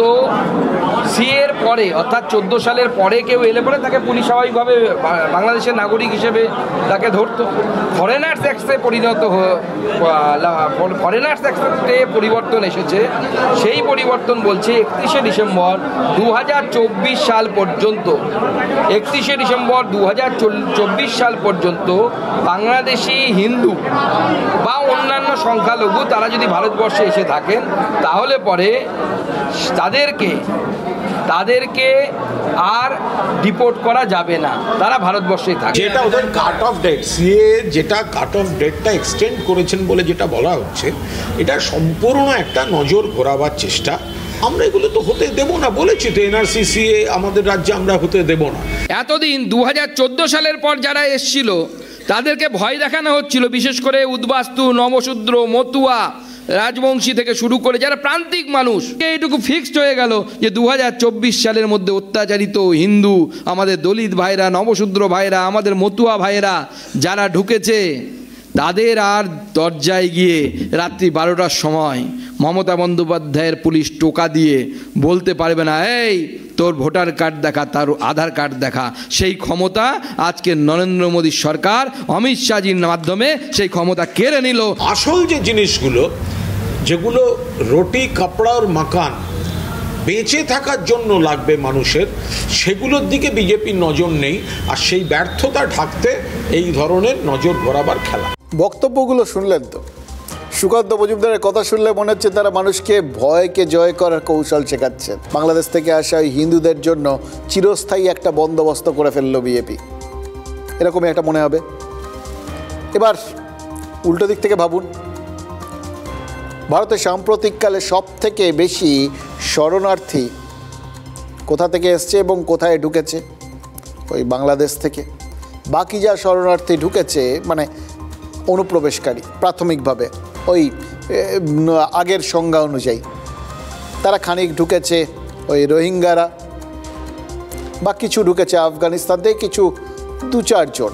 সিএর পরে অর্থাৎ 14 সালের পরে কেউ এলে পরে তাকে পুলিশ স্বাভাবিকভাবে বাংলাদেশের নাগরিক হিসেবে তাকে ধরতো। ফরেনার্স অ্যাক্টে ফরেনার্স অ্যাক্টে পরিবর্তন এসেছে। সেই পরিবর্তন বলছে 31শে ডিসেম্বর 2024 সাল পর্যন্ত, 31শে ডিসেম্বর 2024 সাল পর্যন্ত বাংলাদেশি হিন্দু বা অন্যান্য সংখ্যালঘু তারা যদি ভারতবর্ষে এসে থাকেন, তাহলে পরে তাদেরকে আর ডিপোর্ট করা যাবে না, তারা ভারতবর্ষেই থাকে। যেটা ওদের কাট অফ ডেট, সিএ যেটা কাট অফ ডেটটা এক্সটেন্ড করেছেন বলে যেটা বলা হচ্ছে, এটা সম্পূর্ণ একটা নজর ঘোরাবার চেষ্টা। আমরা এগুলো তো হতে দেব না, বলেছি তো এনআরসি সিএ আমাদের রাজ্যে আমরা হতে দেব না। এতদিন 2014 সালের পর যারা এসছিল তাদেরকে ভয় দেখানো হচ্ছিল, বিশেষ করে উদ্বাস্তু, নবশূদ্র, মতুয়া, রাজবংশী থেকে শুরু করে যারা প্রান্তিক মানুষ। এইটুকু ফিক্সড হয়ে গেল যে 2024 সালের মধ্যে অত্যাচারিত হিন্দু, আমাদের দলিত ভাইরা, নবশূদ্র ভাইরা, আমাদের মতুয়া ভাইরা যারা ঢুকেছে, তাদের আর দরজায় গিয়ে রাত্রি 12টার সময় মমতা বন্দ্যোপাধ্যায়ের পুলিশ টোকা দিয়ে বলতে পারবে না, এই তোর ভোটার কার্ড দেখা, তার আধার কার্ড দেখা। সেই ক্ষমতা আজকে নরেন্দ্র মোদীর সরকার অমিত শাহজির মাধ্যমে সেই ক্ষমতা কেড়ে নিল। আসল যে জিনিসগুলো, যেগুলো রুটি, কাপড় আর মাকান বেঁচে থাকার জন্য লাগবে মানুষের, সেগুলোর দিকে বিজেপির নজর নেই। আর সেই ব্যর্থতা ঢাকতে এই ধরনের নজর ঘোরাবার খেলা। বক্তব্যগুলো শুনলেন তো? সুকান্ত মজুমদারের কথা শুনলে মনে হচ্ছে তারা মানুষকে ভয়কে জয় করার কৌশল শেখাচ্ছেন। বাংলাদেশ থেকে আসা হিন্দুদের জন্য চিরস্থায়ী একটা বন্দোবস্ত করে ফেললো বিজেপি, এরকমই একটা মনে হবে। এবার উল্টো দিক থেকে ভাবুন, ভারতে সাম্প্রতিককালে সব থেকে বেশি শরণার্থী কোথা থেকে এসছে এবং কোথায় ঢুকেছে? ওই বাংলাদেশ থেকে। বাকি যা শরণার্থী ঢুকেছে মানে অনুপ্রবেশকারী, প্রাথমিকভাবে ওই আগের সংজ্ঞা অনুযায়ী তারা খানিক ঢুকেছে ওই রোহিঙ্গারা, বা কিছু ঢুকেছে আফগানিস্তান থেকে, কিছু 2-4 জন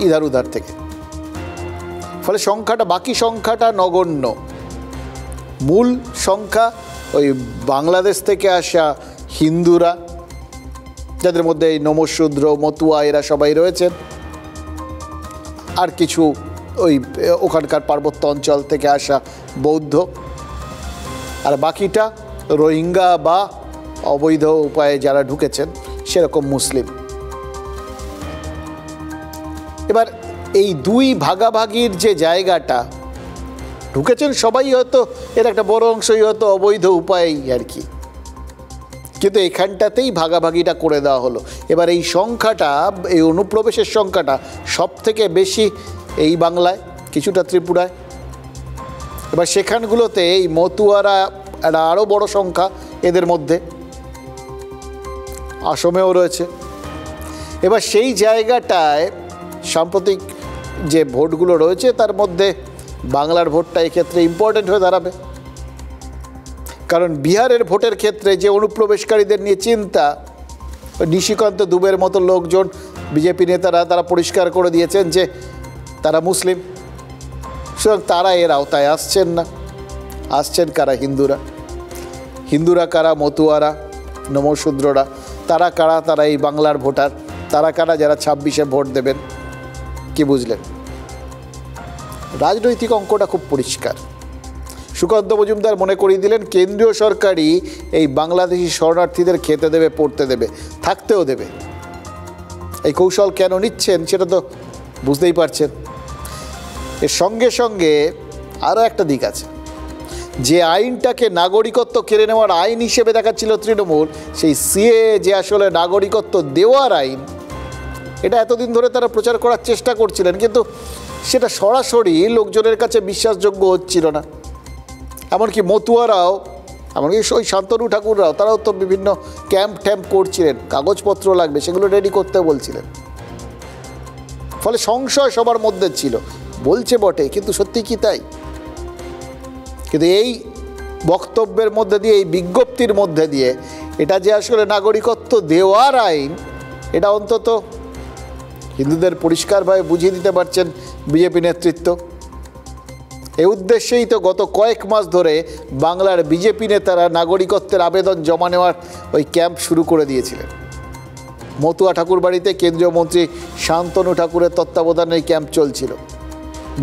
ইধার উধার থেকে। ফলে সংখ্যাটা, বাকি সংখ্যাটা নগণ্য। মূল সংখ্যা ওই বাংলাদেশ থেকে আসা হিন্দুরা, যাদের মধ্যে এই নমশূদ্র, মতুয়া এরা সবাই রয়েছেন, আর কিছু ওই ওখানকার পার্বত্য অঞ্চল থেকে আসা বৌদ্ধ, আর বাকিটা রোহিঙ্গা বা অবৈধ উপায়ে যারা ঢুকেছেন সেরকম মুসলিম। এবার এই দুই ভাগাভাগির যে জায়গাটা, ঢুকেছেন সবাই, হয়তো এর একটা বড় অংশই হয়তো অবৈধ উপায়েই আর কি, কিন্তু এখানটাতেই ভাগাভাগিটা করে দেওয়া হলো। এবার এই সংখ্যাটা, এই অনুপ্রবেশের সংখ্যাটা সব থেকে বেশি এই বাংলায়, কিছুটা ত্রিপুরায়। এবার সেখানগুলোতে এই মতুয়ারা একটা আরও বড় সংখ্যা এদের মধ্যে, আসামেও রয়েছে। এবার সেই জায়গাটায় সাম্প্রতিক যে ভোটগুলো রয়েছে তার মধ্যে বাংলার ভোটটা এক্ষেত্রে ইম্পর্টেন্ট হয়ে দাঁড়াবে, কারণ বিহারের ভোটের ক্ষেত্রে যে অনুপ্রবেশকারীদের নিয়ে চিন্তা, নিশিকান্ত দুবের মতো লোকজন, বিজেপি নেতারা তারা পরিষ্কার করে দিয়েছেন যে তারা মুসলিম, সুতরাং তারা এর আওতায় আসছেন না। আসছেন কারা? হিন্দুরা। হিন্দুরা কারা? মতুয়ারা, নমশূদ্ররা। তারা কারা? তারা এই বাংলার ভোটার। তারা কারা? যারা 26-এ ভোট দেবেন। কি বুঝলেন? রাজনৈতিক অঙ্কটা খুব পরিষ্কার। সুকান্ত মজুমদার মনে করিয়ে দিলেন কেন্দ্রীয় সরকারই এই বাংলাদেশি শরণার্থীদের খেতে দেবে, পড়তে দেবে, থাকতেও দেবে। এই কৌশল কেন নিচ্ছেন সেটা তো বুঝতেই পারছেন। এর সঙ্গে সঙ্গে আরও একটা দিক আছে, যে আইনটাকে নাগরিকত্ব কেড়ে নেওয়ার আইন হিসেবে দেখাচ্ছিল তৃণমূল, সেই সিএ যে আসলে নাগরিকত্ব দেওয়ার আইন, এটা এতদিন ধরে তারা প্রচার করার চেষ্টা করছিলেন, কিন্তু সেটা সরাসরি লোকজনের কাছে বিশ্বাসযোগ্য হচ্ছিল না। এমনকি মতুয়ারাও, এমনকি ওই শান্তনু ঠাকুররাও, তারাও তো বিভিন্ন ক্যাম্প ট্যাম্প করছিলেন, কাগজপত্র লাগবে সেগুলো রেডি করতে বলছিলেন। ফলে সংশয় সবার মধ্যে ছিল, বলছে বটে কিন্তু সত্যি কি তাই? কিন্তু এই বক্তব্যের মধ্যে দিয়ে, এই বিজ্ঞপ্তির মধ্যে দিয়ে এটা যে আসলে নাগরিকত্ব দেওয়ার আইন, এটা অন্তত হিন্দুদের পরিষ্কারভাবে বুঝিয়ে দিতে পারছেন বিজেপি নেতৃত্ব। এই উদ্দেশ্যেই তো গত কয়েক মাস ধরে বাংলার বিজেপি নেতারা নাগরিকত্বের আবেদন জমা নেওয়ার ওই ক্যাম্প শুরু করে দিয়েছিলেন। মতুয়া ঠাকুরবাড়িতে কেন্দ্রীয় মন্ত্রী শান্তনু ঠাকুরের তত্ত্বাবধানে এই ক্যাম্প চলছিল।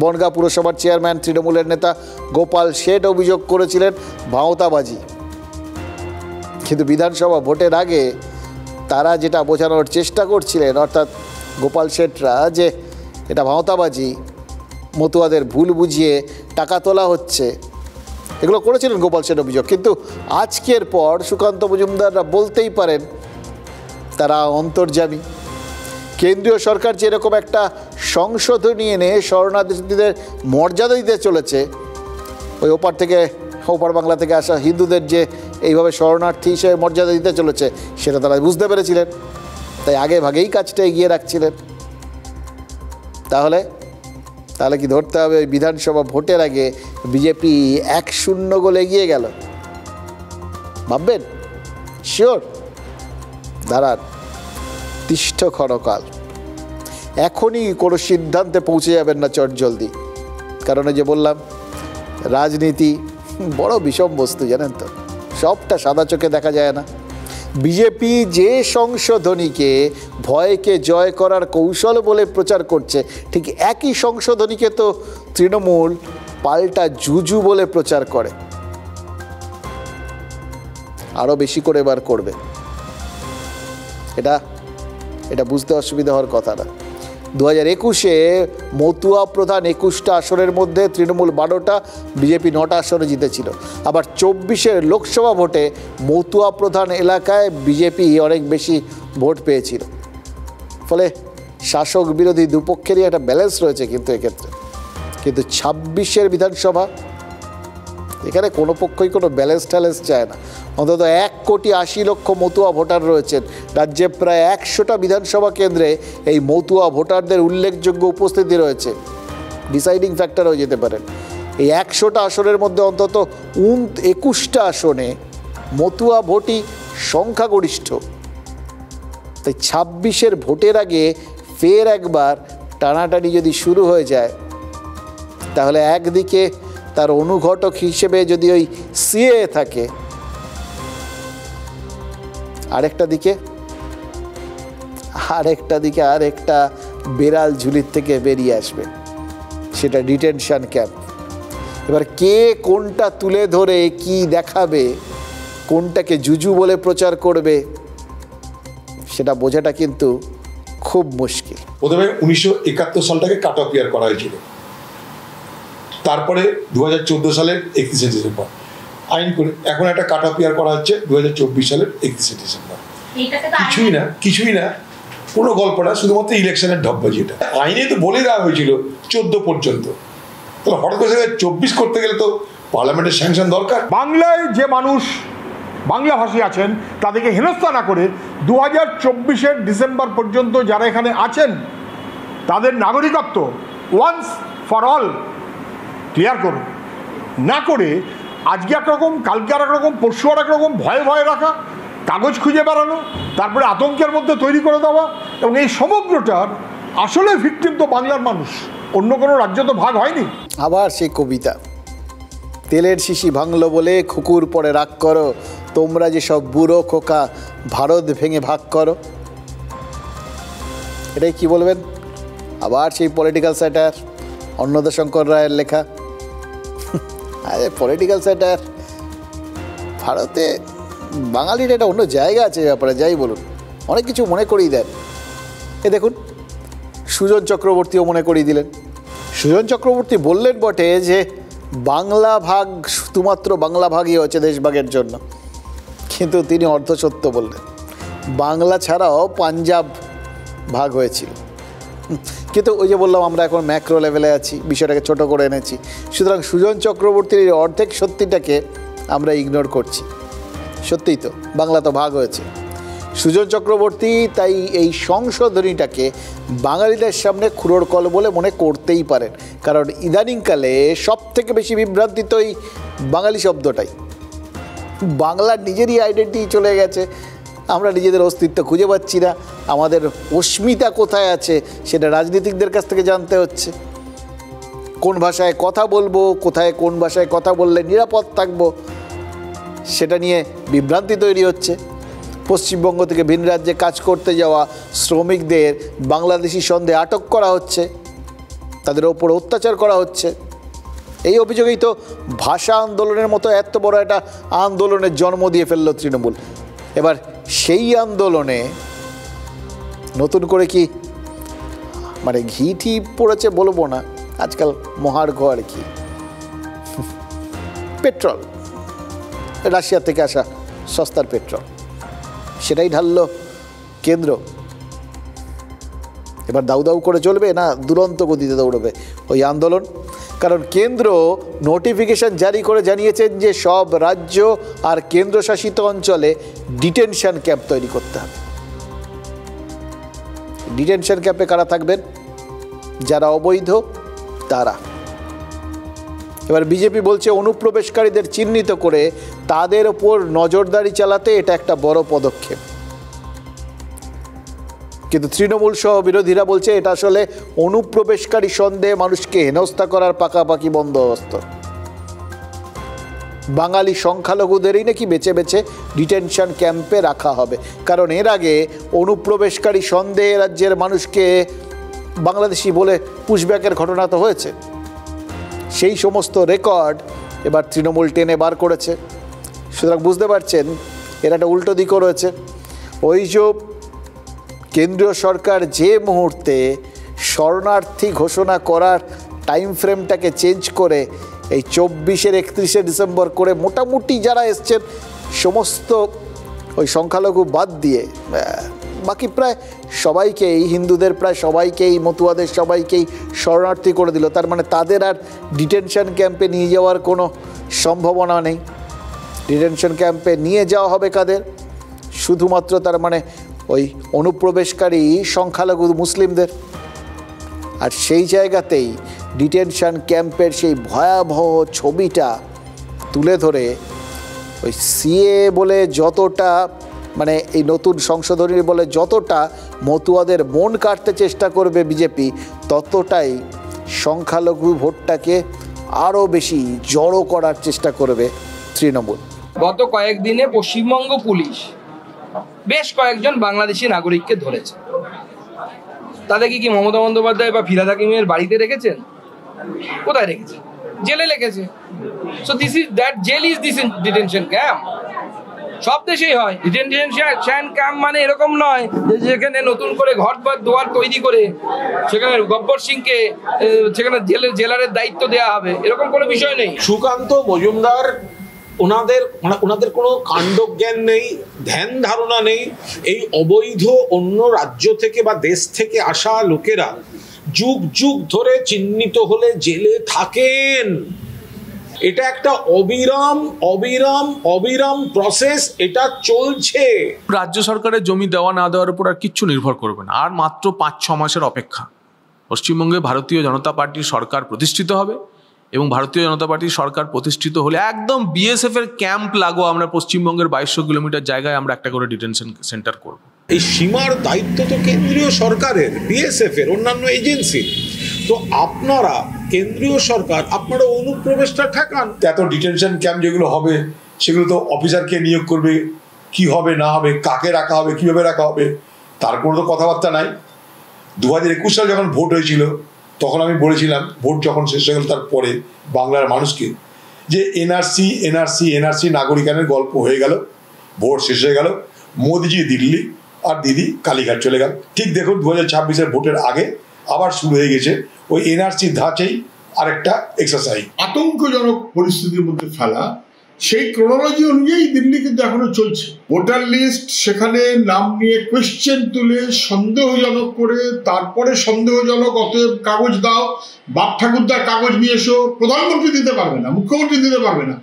বনগাঁ পুরসভার চেয়ারম্যান তৃণমূলের নেতা গোপাল শেঠ অভিযোগ করেছিলেন ভাঁওতাবাজি, কিন্তু বিধানসভা ভোটের আগে তারা যেটা বোঝানোর চেষ্টা করছিলেন, অর্থাৎ গোপাল শেঠরা, যে এটা ভাঁওতাবাজি, মতুয়াদের ভুল বুঝিয়ে টাকা তোলা হচ্ছে, এগুলো করেছিলেন গোপাল শেঠ অভিযোগ। কিন্তু আজকের পর সুকান্ত মজুমদাররা বলতেই পারেন তারা অন্তর্যামী। কেন্দ্রীয় সরকার যেরকম একটা সংশোধনী এনে শরণার্থীদের মর্যাদা দিতে চলেছে, ওই ওপার থেকে, ওপার বাংলা থেকে আসা হিন্দুদের যে এইভাবে শরণার্থী হিসেবে মর্যাদা দিতে চলেছে, সেটা তারা বুঝতে পেরেছিলেন, তাই আগে ভাগেই কাজটা এগিয়ে রাখছিলেন। তাহলে কি ধরতে হবে ওই বিধানসভা ভোটের আগে বিজেপি 1-0 গোলে এগিয়ে গেল? ভাববেন? শিওর? দাঁড়ান, তিষ্ঠ ক্ষণকাল, এখনই কোনো সিদ্ধান্তে পৌঁছে যাবেন না চটজলদি। কারণ যে বললাম, রাজনীতি বড় বিষম বস্তু, জানেন তো, সবটা সাদা চোখে দেখা যায় না। বিজেপি যে সংশোধনীকে ভয়কে জয় করার কৌশল বলে প্রচার করছে, ঠিক একই সংশোধনীকে তো তৃণমূল পাল্টা জুজু বলে প্রচার করে। আরও বেশি করে এবার করবে, এটা বুঝতে অসুবিধা হওয়ার কথা না। 2021-এ মতুয়া প্রধান 21টা আসনের মধ্যে তৃণমূল 12টা, বিজেপি 9টা আসনে জিতেছিল। আবার 24-এর লোকসভা ভোটে মতুয়া প্রধান এলাকায় বিজেপি অনেক বেশি ভোট পেয়েছিল। ফলে শাসক বিরোধী দুপক্ষেরই একটা ব্যালেন্স রয়েছে কিন্তু এক্ষেত্রে। কিন্তু 26-এর বিধানসভা, এখানে কোনো পক্ষই কোনো ব্যালেন্স ট্যালেন্স চায় না। অন্তত 1,80,00,000 মতুয়া ভোটার রয়েছেন রাজ্যে। প্রায় 100টা বিধানসভা কেন্দ্রে এই মতুয়া ভোটারদের উল্লেখযোগ্য উপস্থিতি রয়েছে, ডিসাইডিং ফ্যাক্টর হয়ে যেতে পারেন। এই 100টা আসনের মধ্যে অন্তত 21টা আসনে মতুয়া ভোটই সংখ্যাগরিষ্ঠ। তাই 26-এর ভোটের আগে ফের একবার টানাটানি যদি শুরু হয়ে যায়, তাহলে একদিকে তার অনুঘটক হিসেবে যদি ওই সিএ থাকে, আরেকটা দিকে আরেকটা বেড়াল ঝুলির থেকে বেরিয়ে আসবে, সেটা ডিটেনশন ক্যাম্প। এবার কে কোনটা তুলে ধরে কি দেখাবে, কোনটাকে জুজু বলে প্রচার করবে, সেটা বোঝাটা কিন্তু খুব মুশকিল। প্রথমে 1971 সালটাকে কাট অফ ইয়ার করা হয়েছিল। তারপরে 2014 সালের 31শে ডিসেম্বর আইন করে এখন একটা কাট অফ ইয়ার করা হচ্ছে 2024 সালের 31শে ডিসেম্বর। কিছুই না কোনো গল্প না, শুধুমাত্র ইলেকশনের ঢপবাজি। এটা আইনে তো বলে দেওয়া হয়েছিল 14 পর্যন্ত, তাহলে হঠাৎ করে 24 করতে গেলে তো পার্লামেন্টের স্যাংশন দরকার। বাংলায় যে মানুষ বাংলাভাষী আছেন তাদেরকে হেনস্থা না করে 2024 ডিসেম্বর পর্যন্ত যারা এখানে আছেন তাদের নাগরিকত্ব ওয়ান্স ফর অল ক্লিয়ার করুন, না করে আজকে একরকম কালকে আর একরকম পরশু আর একরকম ভয়ে ভয়ে রাখা, কাগজ খুঁজে বেড়ানো, তারপরে আতঙ্কের মধ্যে তৈরি করে দেওয়া। এবং এই সমগ্রটার আসলে ভিকটিম তো বাংলার মানুষ, অন্য কোনো রাজ্য তো ভাগ হয়নি। আবার সেই কবিতা, তেলের শিশি ভাঙলো বলে কুকুর পরে রাগ করো, তোমরা যে সব বুড়ো খোকা ভারত ভেঙে ভাগ করো। এটাই কি বলবেন? আবার সেই পলিটিক্যাল স্যাটার, অন্নদাশঙ্কর রায়ের লেখা। আরে পলিটিক্যাল স্যাটার, ভারতে বাঙালির এটা অন্য জায়গা আছে ব্যাপারে, যাই বলুন অনেক কিছু মনে করিয়ে দেন। এ দেখুন সুজন চক্রবর্তীও মনে করিয়ে দিলেন। সুজন চক্রবর্তী বললেন বটে যে বাংলা ভাগ শুধুমাত্র বাংলা ভাগই হচ্ছে দেশভাগের জন্য, কিন্তু তিনি অর্ধসত্য বললেন। বাংলা ছাড়াও পাঞ্জাব ভাগ হয়েছিল, কিন্তু ওই যে বললাম আমরা এখন ম্যাক্রো লেভেলে আছি, বিষয়টাকে ছোট করে এনেছি। সুতরাং সুজন চক্রবর্তীর অর্ধেক সত্যিটাকে আমরা ইগনোর করছি। সত্যিই তো বাংলা তো ভাগ হয়েছে। সুজন চক্রবর্তী তাই এই সংশোধনীটাকে বাঙালিদের সামনে খুঁড়োর কল বলে মনে করতেই পারেন, কারণ ইদানিংকালে সব থেকে বেশি বিভ্রান্তি তো এই বাঙালি শব্দটাই। বাংলার নিজেরই আইডেন্টিটি চলে গেছে, আমরা নিজেদের অস্তিত্ব খুঁজে পাচ্ছি না, আমাদের অস্মিতা কোথায় আছে সেটা রাজনীতিকদের কাছ থেকে জানতে হচ্ছে। কোন ভাষায় কথা বলবো, কোথায় কোন ভাষায় কথা বললে নিরাপদ থাকবো, সেটা নিয়ে বিভ্রান্তি তৈরি হচ্ছে। পশ্চিমবঙ্গ থেকে ভিন রাজ্যে কাজ করতে যাওয়া শ্রমিকদের বাংলাদেশি সন্দেহে আটক করা হচ্ছে, তাদের ওপর অত্যাচার করা হচ্ছে। এই অভিযোগেই তো ভাষা আন্দোলনের মতো এত বড় একটা আন্দোলনের জন্ম দিয়ে ফেলল তৃণমূল। এবার সেই আন্দোলনে নতুন করে কি মানে ঘি ঠি পড়েছে বলবো না, আজকাল মহার্ঘ আর কি, পেট্রোল, রাশিয়া থেকে আসা সস্তার পেট্রোল, সেটাই ঢাললো কেন্দ্র। এবার দাউ দাউ করে চলবে না দুরন্ত গতিতে দৌড়বে ওই আন্দোলন? কারণ কেন্দ্র নোটিফিকেশন জারি করে জানিয়েছেন যে সব রাজ্য আর কেন্দ্রশাসিত অঞ্চলে ডিটেনশন ক্যাম্প তৈরি করতে হবে। ডিটেনশন ক্যাম্পে কারা থাকবেন? যারা অবৈধ তারা। এবার বিজেপি বলছে অনুপ্রবেশকারীদের চিহ্নিত করে তাদের ওপর নজরদারি চালাতে এটা একটা বড় পদক্ষেপ, কিন্তু তৃণমূল সহ বিরোধীরা বলছে এটা আসলে অনুপ্রবেশকারী সন্দেহে মানুষকে হেনস্থা করার পাকাপাকি বন্দোবস্ত। বাঙালি সংখ্যালঘুদেরই নাকি বেছে বেছে ডিটেনশন ক্যাম্পে রাখা হবে, কারণ এর আগে অনুপ্রবেশকারী সন্দেহে রাজ্যের মানুষকে বাংলাদেশি বলে পুশব্যাকের ঘটনা তো হয়েছে। সেই সমস্ত রেকর্ড এবার তৃণমূল টেনে বার করেছে। সুতরাং বুঝতে পারছেন এর একটা উল্টো দিকও রয়েছে। ওই যে কেন্দ্রীয় সরকার যে মুহূর্তে শরণার্থী ঘোষণা করার টাইম ফ্রেমটাকে চেঞ্জ করে এই 24-এর 31শে ডিসেম্বর করে মোটামুটি যারা এসছেন সমস্ত ওই সংখ্যালঘু বাদ দিয়ে বাকি প্রায় সবাইকেই, হিন্দুদের প্রায় সবাইকেই, মতুয়াদের সবাইকেই শরণার্থী করে দিল। তার মানে তাদের আর ডিটেনশন ক্যাম্পে নিয়ে যাওয়ার কোনো সম্ভাবনা নেই। ডিটেনশন ক্যাম্পে নিয়ে যাওয়া হবে কাদের? শুধুমাত্র তার মানে ওই অনুপ্রবেশকারী সংখ্যালঘু মুসলিমদের। আর সেই জায়গাতেই ডিটেনশন ক্যাম্পের সেই ভয়াবহ ছবিটা তুলে ধরে ওই সিএ বলে যতটা মানে এই নতুন সংশোধনী বলে যতটা মতুয়াদের মন কাটতে চেষ্টা করবে বিজেপি, ততটাই সংখ্যালঘু ভোটটাকে আরও বেশি জড়ো করার চেষ্টা করবে তৃণমূল। গত কয়েকদিনে পশ্চিমবঙ্গ পুলিশ বেশ কয়েকজন বাংলাদেশি নাগরিককে ধরেছে। তাদেরকে কি মমতা বন্দ্যোপাধ্যায় বা ফিরহাদ হাকিমের বাড়িতে রেখেছেন? কোথায় রেখেছে? জেলে রেখেছে। So this is that jail is this detention camp. সব দেশেই হয়। ডিটেনশন ক্যাম্প মানে এরকম নয় যে যেখানে নতুন করে ঘর দুয়ার তৈরি করে সেখানে গব্বর সিংকে সেখানে জেলারের দায়িত্ব দেওয়া হবে, এরকম কোনো বিষয় নেই। সুকান্ত মজুমদার ওনাদের কোনো কাণ্ডজ্ঞান নেই, ধ্যান ধারণা নেই। এই অবৈধ অন্য রাজ্য থেকে বা দেশ থেকে আসা লোকেরা যুগ যুগ ধরে চিহ্নিত হলে জেলে থাকেন। এটা একটা অবিরাম প্রসেস, এটা চলছে। রাজ্য সরকারের জমি দেওয়া না দেওয়ার উপর আর কিচ্ছু নির্ভর করবে না। আর মাত্র 5-6 মাসের অপেক্ষা। পশ্চিমবঙ্গে ভারতীয় জনতা পার্টির সরকার প্রতিষ্ঠিত হবে এবং ভারতীয় জনতা পার্টির সরকার প্রতিষ্ঠিত হলে একদম বিএসএফ এর ক্যাম্প লাগো আমরা পশ্চিমবঙ্গের 2200 কিলোমিটার জায়গায় আমরা একটা করে ডিটেনশন সেন্টার করব। এই সীমার দায়িত্ব তো কেন্দ্রীয় সরকারের, বিএসএফ এর, অন্যান্য এজেন্সি। তো আপনারা কেন্দ্রীয় সরকার আপনারা অনুপ্রবেশটা ঠেকান। এত ডিটেনশন ক্যাম্প যেগুলো হবে সেগুলো তো অফিসারকে নিয়োগ করবে, কি হবে না হবে, কাকে রাখা হবে, কিভাবে রাখা হবে, তার কোনো তো কথাবার্তা নাই। 2021 সালে যখন ভোট হয়েছিল তখন আমি বলেছিলাম, ভোট যখন শেষ হয়ে গেল তারপরে বাংলার মানুষকে, যে এনআরসি নাগরিকানের গল্প হয়ে গেল, ভোট শেষ হয়ে গেল, মোদিজি দিল্লি আর দিদি কালীঘাট চলে গেল। ঠিক দেখুন 2026-এর ভোটের আগে আবার শুরু হয়ে গেছে ওই এনআরসি ধাঁচেই আরেকটা এক্সারসাইজ। আতঙ্কজনক পরিস্থিতির মধ্যে ফেলা, সেই ক্রোনোলজি অনুযায়ী দিল্লি কিন্তু এখনো চলছে। ভোটার লিস্ট সেখানে নাম নিয়ে কোয়েশ্চেন তুলে সন্দেহজনক করে তারপরে সন্দেহজনক অতএব কাগজ দাও, বাপ ঠাকুরদার কাগজ নিয়ে এসো। প্রধানমন্ত্রী দিতে পারবে না, মুখ্যমন্ত্রী দিতে পারবে না,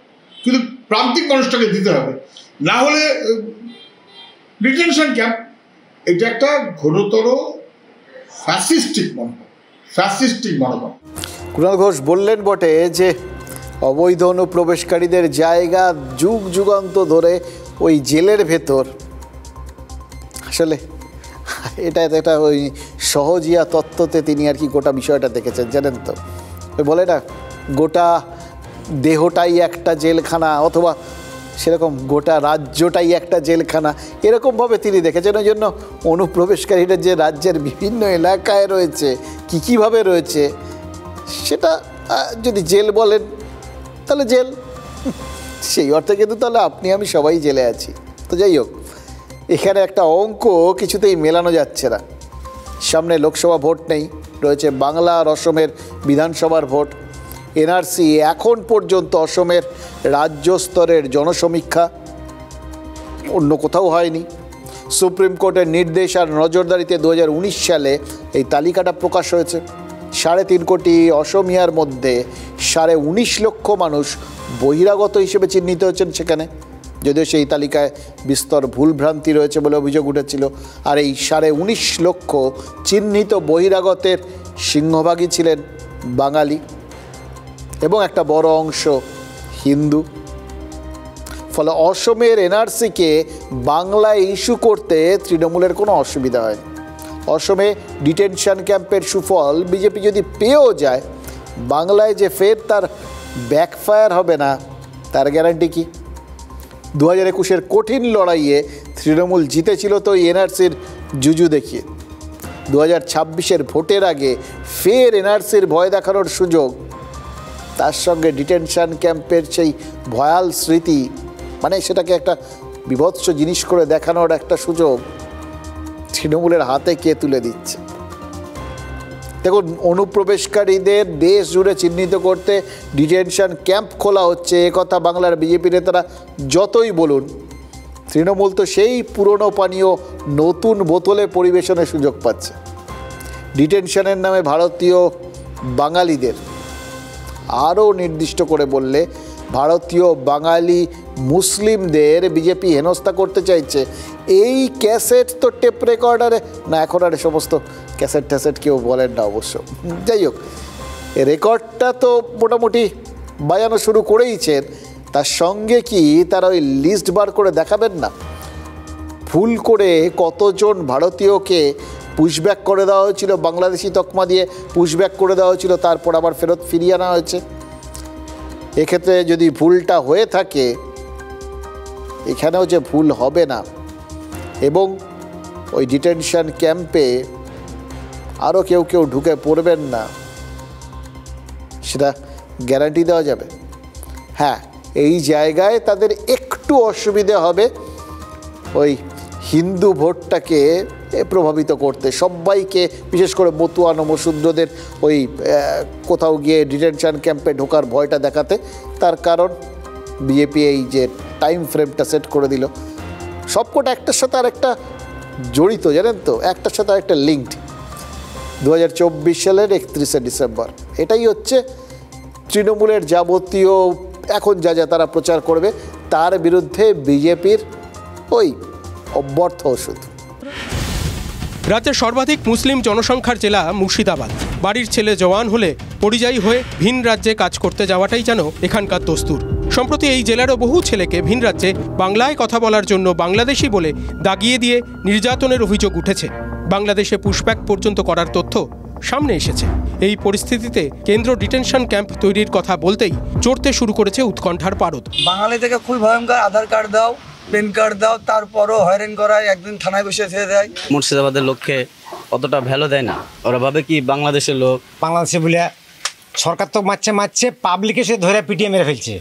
কিন্তু প্রান্তিক মানুষটাকে দিতে হবে, না হলে ডিটেনশন ক্যাম্প। এটা একটা ঘোরতর ফ্যাসিস্টিক মনোভাব। কুণাল ঘোষ বললেন বটে যে অবৈধ অনুপ্রবেশকারীদের জায়গা যুগ যুগান্ত ধরে ওই জেলের ভেতর। আসলে এটা একটা ওই সহজিয়া তত্ত্বতে তিনি আর কি গোটা বিষয়টা দেখেছেন, জানেন তো। ওই বলে না, গোটা দেহটাই একটা জেলখানা, অথবা সেরকম গোটা রাজ্যটাই একটা জেলখানা, এরকমভাবে তিনি দেখেছেন। ওই জন্য অনুপ্রবেশকারীরা যে রাজ্যের বিভিন্ন এলাকায় রয়েছে, কীভাবে রয়েছে, সেটা যদি জেল বলেন তাহলে জেল, সেই অর্থে কিন্তু তাহলে আপনি আমি সবাই জেলে আছি। তো যাই হোক, এখানে একটা অঙ্ক কিছুতেই মেলানো যাচ্ছে না। সামনে লোকসভা ভোট নেই, রয়েছে বাংলা আর অসমের বিধানসভার ভোট। এনআরসি এখন পর্যন্ত অসমের রাজ্য স্তরের জনসমীক্ষা অন্য কোথাও হয়নি। সুপ্রিম কোর্টের নির্দেশ আর নজরদারিতে 2019 সালে এই তালিকাটা প্রকাশ হয়েছে। 3.5 কোটি অসমিয়ার মধ্যে 19.5 লক্ষ মানুষ বহিরাগত হিসেবে চিহ্নিত হয়েছেন সেখানে, যদিও সেই তালিকায় বিস্তর ভুলভ্রান্তি রয়েছে বলে অভিযোগ উঠেছিল। আর এই 19.5 লক্ষ চিহ্নিত বহিরাগতের সিংহভাগই ছিলেন বাঙালি এবং একটা বড় অংশ হিন্দু। ফলে অসমের এনআরসিকে বাংলায় ইস্যু করতে তৃণমূলের কোনো অসুবিধা হয়নি। অসমে ডিটেনশন ক্যাম্পের সুফল বিজেপি যদি পেয়েও যায়, বাংলায় যে ফের তার ব্যাকফায়ার হবে না তার গ্যারান্টি কি? 2021-এর কঠিন লড়াইয়ে তৃণমূল জিতেছিল তো এনআরসির জুজু দেখিয়ে। 2026-এর ভোটের আগে ফের এনআরসির ভয় দেখানোর সুযোগ, তার সঙ্গে ডিটেনশন ক্যাম্পের সেই ভয়াল স্মৃতি, মানে সেটাকে একটা বিভৎস জিনিস করে দেখানোর একটা সুযোগ তৃণমূলের হাতে কে তুলে দিচ্ছে? দেখুন, অনুপ্রবেশকারীদের দেশ জুড়ে চিহ্নিত করতে ডিটেনশন ক্যাম্প খোলা হচ্ছে, একথা বাংলার বিজেপি নেতারা যতই বলুন, তৃণমূল তো সেই পুরনো পানীয় নতুন বোতলে পরিবেশনের সুযোগ পাচ্ছে। ডিটেনশনের নামে ভারতীয় বাঙালিদের, আরও নির্দিষ্ট করে বললে ভারতীয় বাঙালি মুসলিমদের বিজেপি হেনস্থা করতে চাইছে। এই ক্যাসেট তো টেপ রেকর্ডারে না, এখন আর সমস্ত ক্যাসেট ট্যাসেট কেউ বলেন না অবশ্য। যাই হোক, রেকর্ডটা তো মোটামুটি বাজানো শুরু করেইছেন, তার সঙ্গে কি তারা ওই লিস্ট বার করে দেখাবেন না? ভুল করে কতজন ভারতীয়কে পুশব্যাক করে দেওয়া হয়েছিল, বাংলাদেশি তকমা দিয়ে পুশব্যাক করে দেওয়া হয়েছিল, তারপর আবার ফেরত ফিরিয়ে আনা হয়েছে। এক্ষেত্রে যদি ভুলটা হয়ে থাকে, এখানেও যে ভুল হবে না এবং ওই ডিটেনশন ক্যাম্পে আরও কেউ ঢুকে পড়বেন না, সেটা গ্যারান্টি দেওয়া যাবে। হ্যাঁ, এই জায়গায় তাদের একটু অসুবিধে হবে ওই হিন্দু ভোটটাকে প্রভাবিত করতে, সবাইকে বিশেষ করে মতুয়া নমশূদ্রদের ওই কোথাও গিয়ে ডিটেনশন ক্যাম্পে ঢোকার ভয়টা দেখাতে। তার কারণ বিজেপি এই যে টাইম ফ্রেমটা সেট করে দিল, সবকটা একটার সাথে আর একটা জড়িত, জানেন তো, একটার সাথে আর একটা লিঙ্কড। 2024 সালের 31শে ডিসেম্বর, এটাই হচ্ছে তৃণমূলের যাবতীয় এখন যা যা তারা প্রচার করবে তার বিরুদ্ধে বিজেপির ওই অব্যর্থ ওষুধ। রাজ্যের সর্বাধিক মুসলিম জনসংখ্যার জেলা মুর্শিদাবাদ। বাড়ির ছেলে জওয়ান হলে পরিযায়ী হয়ে ভিন রাজ্যে কাজ করতে যাওয়াটাই যেন এখানকার দস্তুর। সম্প্রতি এই জেলারও বহু ছেলেকে ভিন রাজ্যে বাংলায় কথা বলার জন্য বাংলাদেশি বলে দাগিয়ে দিয়ে নির্যাতনের অভিযোগ উঠেছে। বাংলাদেশে পুশব্যাক পর্যন্ত করার তথ্য সামনে এসেছে। এই পরিস্থিতিতে কেন্দ্র ডিটেনশন ক্যাম্প তৈরির কথা বলতেই চড়তে শুরু করেছে উৎকণ্ঠার পারদ। বাঙালি থেকে খুব ভয়ঙ্কর, আধার কার্ড দাও, প্যান কার্ড দাও, তারপরও হয়রান করায়, একদিন থানায় বসে ছেড়ে দেয়। মুর্শিদাবাদের লোককে অতটা ভ্যালু দেয় না, ওরা ভাবে কি বাংলাদেশের লোক। বাংলাদেশে বলে সরকার তো মারছে, পাবলিক এসে ধরে পিটিয়ে মেরে ফেলছে।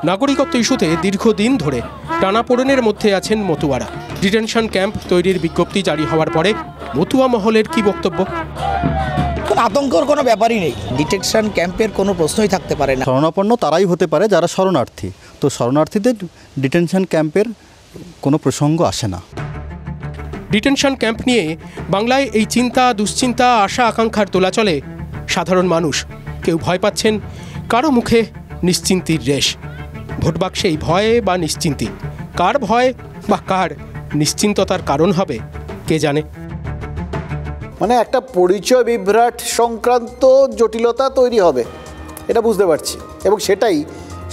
নাগরিকত্ব ইস্যুতে দীর্ঘদিন ধরে টানাপোড়েনের মধ্যে আছেন মতুয়ারা। ডিটেনশন ক্যাম্প তৈরির বিজ্ঞপ্তি জারি হওয়ার পরে মতুয়া মহলের কি বক্তব্য? আতঙ্কের কোনো ব্যাপারই নেই, ডিটেনশন ক্যাম্পের কোনো প্রশ্নই থাকতে পারে না। শরণাপন্ন তারাই হতে পারে যারা শরণার্থী, তো শরণার্থীদের ডিটেনশন ক্যাম্পের কোনো প্রসঙ্গ আসে না। ডিটেনশন ক্যাম্প নিয়ে বাংলায় এই চিন্তা, দুশ্চিন্তা, আশা আকাঙ্ক্ষার দোলাচলে সাধারণ মানুষ কেউ ভয় পাচ্ছেন, কারো মুখে নিশ্চিন্তির রেশ। ভোটবাক্সে এই ভয়ে বা নিশ্চিন্তি, কার ভয় বা কার নিশ্চিন্ততার কারণ হবে কে জানে। মানে একটা পরিচয় বিভ্রাট সংক্রান্ত জটিলতা তৈরি হবে, এটা বুঝতে পারছি, এবং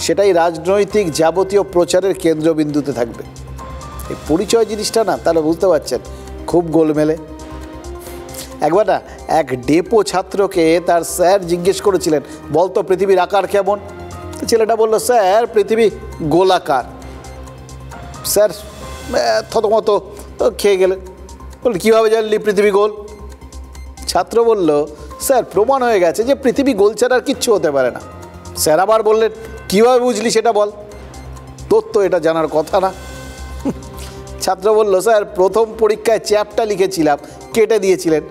সেটাই রাজনৈতিক যাবতীয় প্রচারের কেন্দ্রবিন্দুতে থাকবে। এই পরিচয় জিনিসটা না, তাহলে বুঝতে পারছেন খুব গোলমেলে। একবার না এক ডেপো ছাত্রকে তার স্যার জিজ্ঞেস করেছিলেন, বলতো পৃথিবীর আকার কেমন? ছেলেটা বলল, স্যার পৃথিবী গোলাকার। স্যার থতমত খেয়ে গেলেন, বলল কীভাবে জানলি পৃথিবী গোল? ছাত্র বলল, স্যার প্রমাণ হয়ে গেছে যে পৃথিবী গোল ছাড়া আর কিচ্ছু হতে পারে না। স্যার আবার বললেন, কীভাবে বুঝলি সেটা বল, তোর তো এটা জানার কথা না। ছাত্র বলল, স্যার প্রথম পরীক্ষায় চ্যাপটা লিখেছিলাম, কেটে দিয়েছিলেন,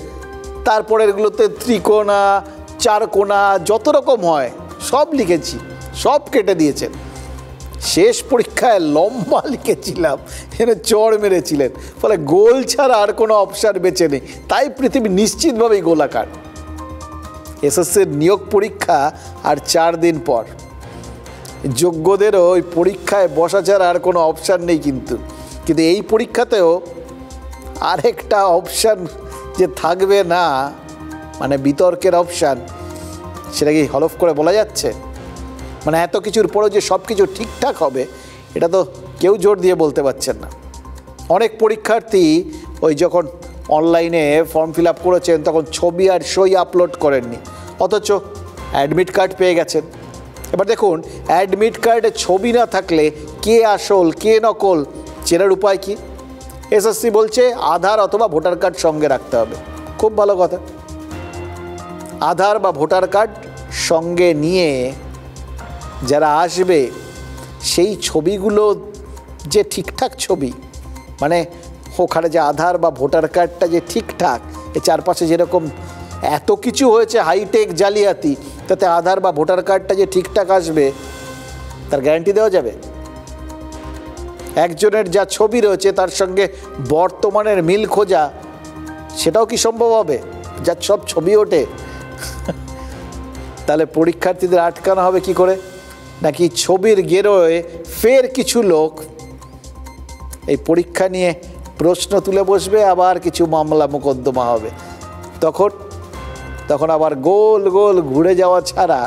তারপরে এগুলোতে ত্রিকোণা, চারকোণা যত রকম হয় সব লিখেছি, সব কেটে দিয়েছেন। শেষ পরীক্ষায় লম্বা লিখেছিলাম, এনে চড় মেরেছিলেন, ফলে গোল ছাড়া আর কোনো অপশান বেঁচে নেই, তাই পৃথিবী নিশ্চিতভাবেই গোলাকার। এসএসসির নিয়োগ পরীক্ষা আর 4 দিন পর, যোগ্যদেরও ওই পরীক্ষায় বসা ছাড়া আর কোনো অপশান নেই। কিন্তু এই পরীক্ষাতেও আরেকটা অপশান যে থাকবে না, মানে বিতর্কের অপশান, সেটা কি হলফ করে বলা যাচ্ছে? মানে এত কিছুর পরেও যে সব কিছু ঠিকঠাক হবে, এটা তো কেউ জোর দিয়ে বলতে পারছেন না। অনেক পরীক্ষার্থী ওই যখন অনলাইনে ফর্ম ফিল আপ করেছেন তখন ছবি আর সই আপলোড করেননি, অথচ অ্যাডমিট কার্ড পেয়ে গেছেন। এবার দেখুন, অ্যাডমিট কার্ডে ছবি না থাকলে কে আসল কে নকল চেনার উপায় কি? এসএসসি বলছে আধার অথবা ভোটার কার্ড সঙ্গে রাখতে হবে। খুব ভালো কথা, আধার বা ভোটার কার্ড সঙ্গে নিয়ে যারা আসবে সেই ছবিগুলো যে ঠিকঠাক ছবি, মানে ওখানে যে আধার বা ভোটার কার্ডটা যে ঠিকঠাক, এ চারপাশে যেরকম এত কিছু হয়েছে হাইটেক জালিয়াতি, তাতে আধার বা ভোটার কার্ডটা যে ঠিকঠাক আসবে তার গ্যারান্টি দেওয়া যাবে? একজনের যা ছবি রয়েছে তার সঙ্গে বর্তমানের মিল খোঁজা, সেটাও কি সম্ভব হবে? যার সব ছবি ওঠে। তাহলে পরীক্ষার্থীদের আটকানো হবে কি করে? নাকি ছবির গেরোয় ফের কিছু লোক এই পরীক্ষা নিয়ে প্রশ্ন তুলে বসবে, আবার কিছু মামলা মোকদ্দমা হবে, তখন আবার গোল গোল ঘুরে যাওয়া ছাড়া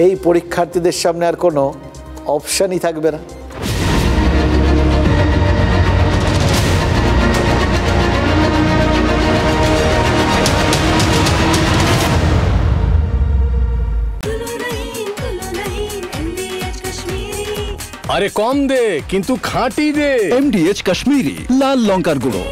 এই পরীক্ষার্থীদের সামনে আর কোনো অপশানই থাকবে না। আরে কম দে কিন্তু খাঁটি দে। MDH কাশ্মীরি লাল লঙ্কার গুঁড়ো।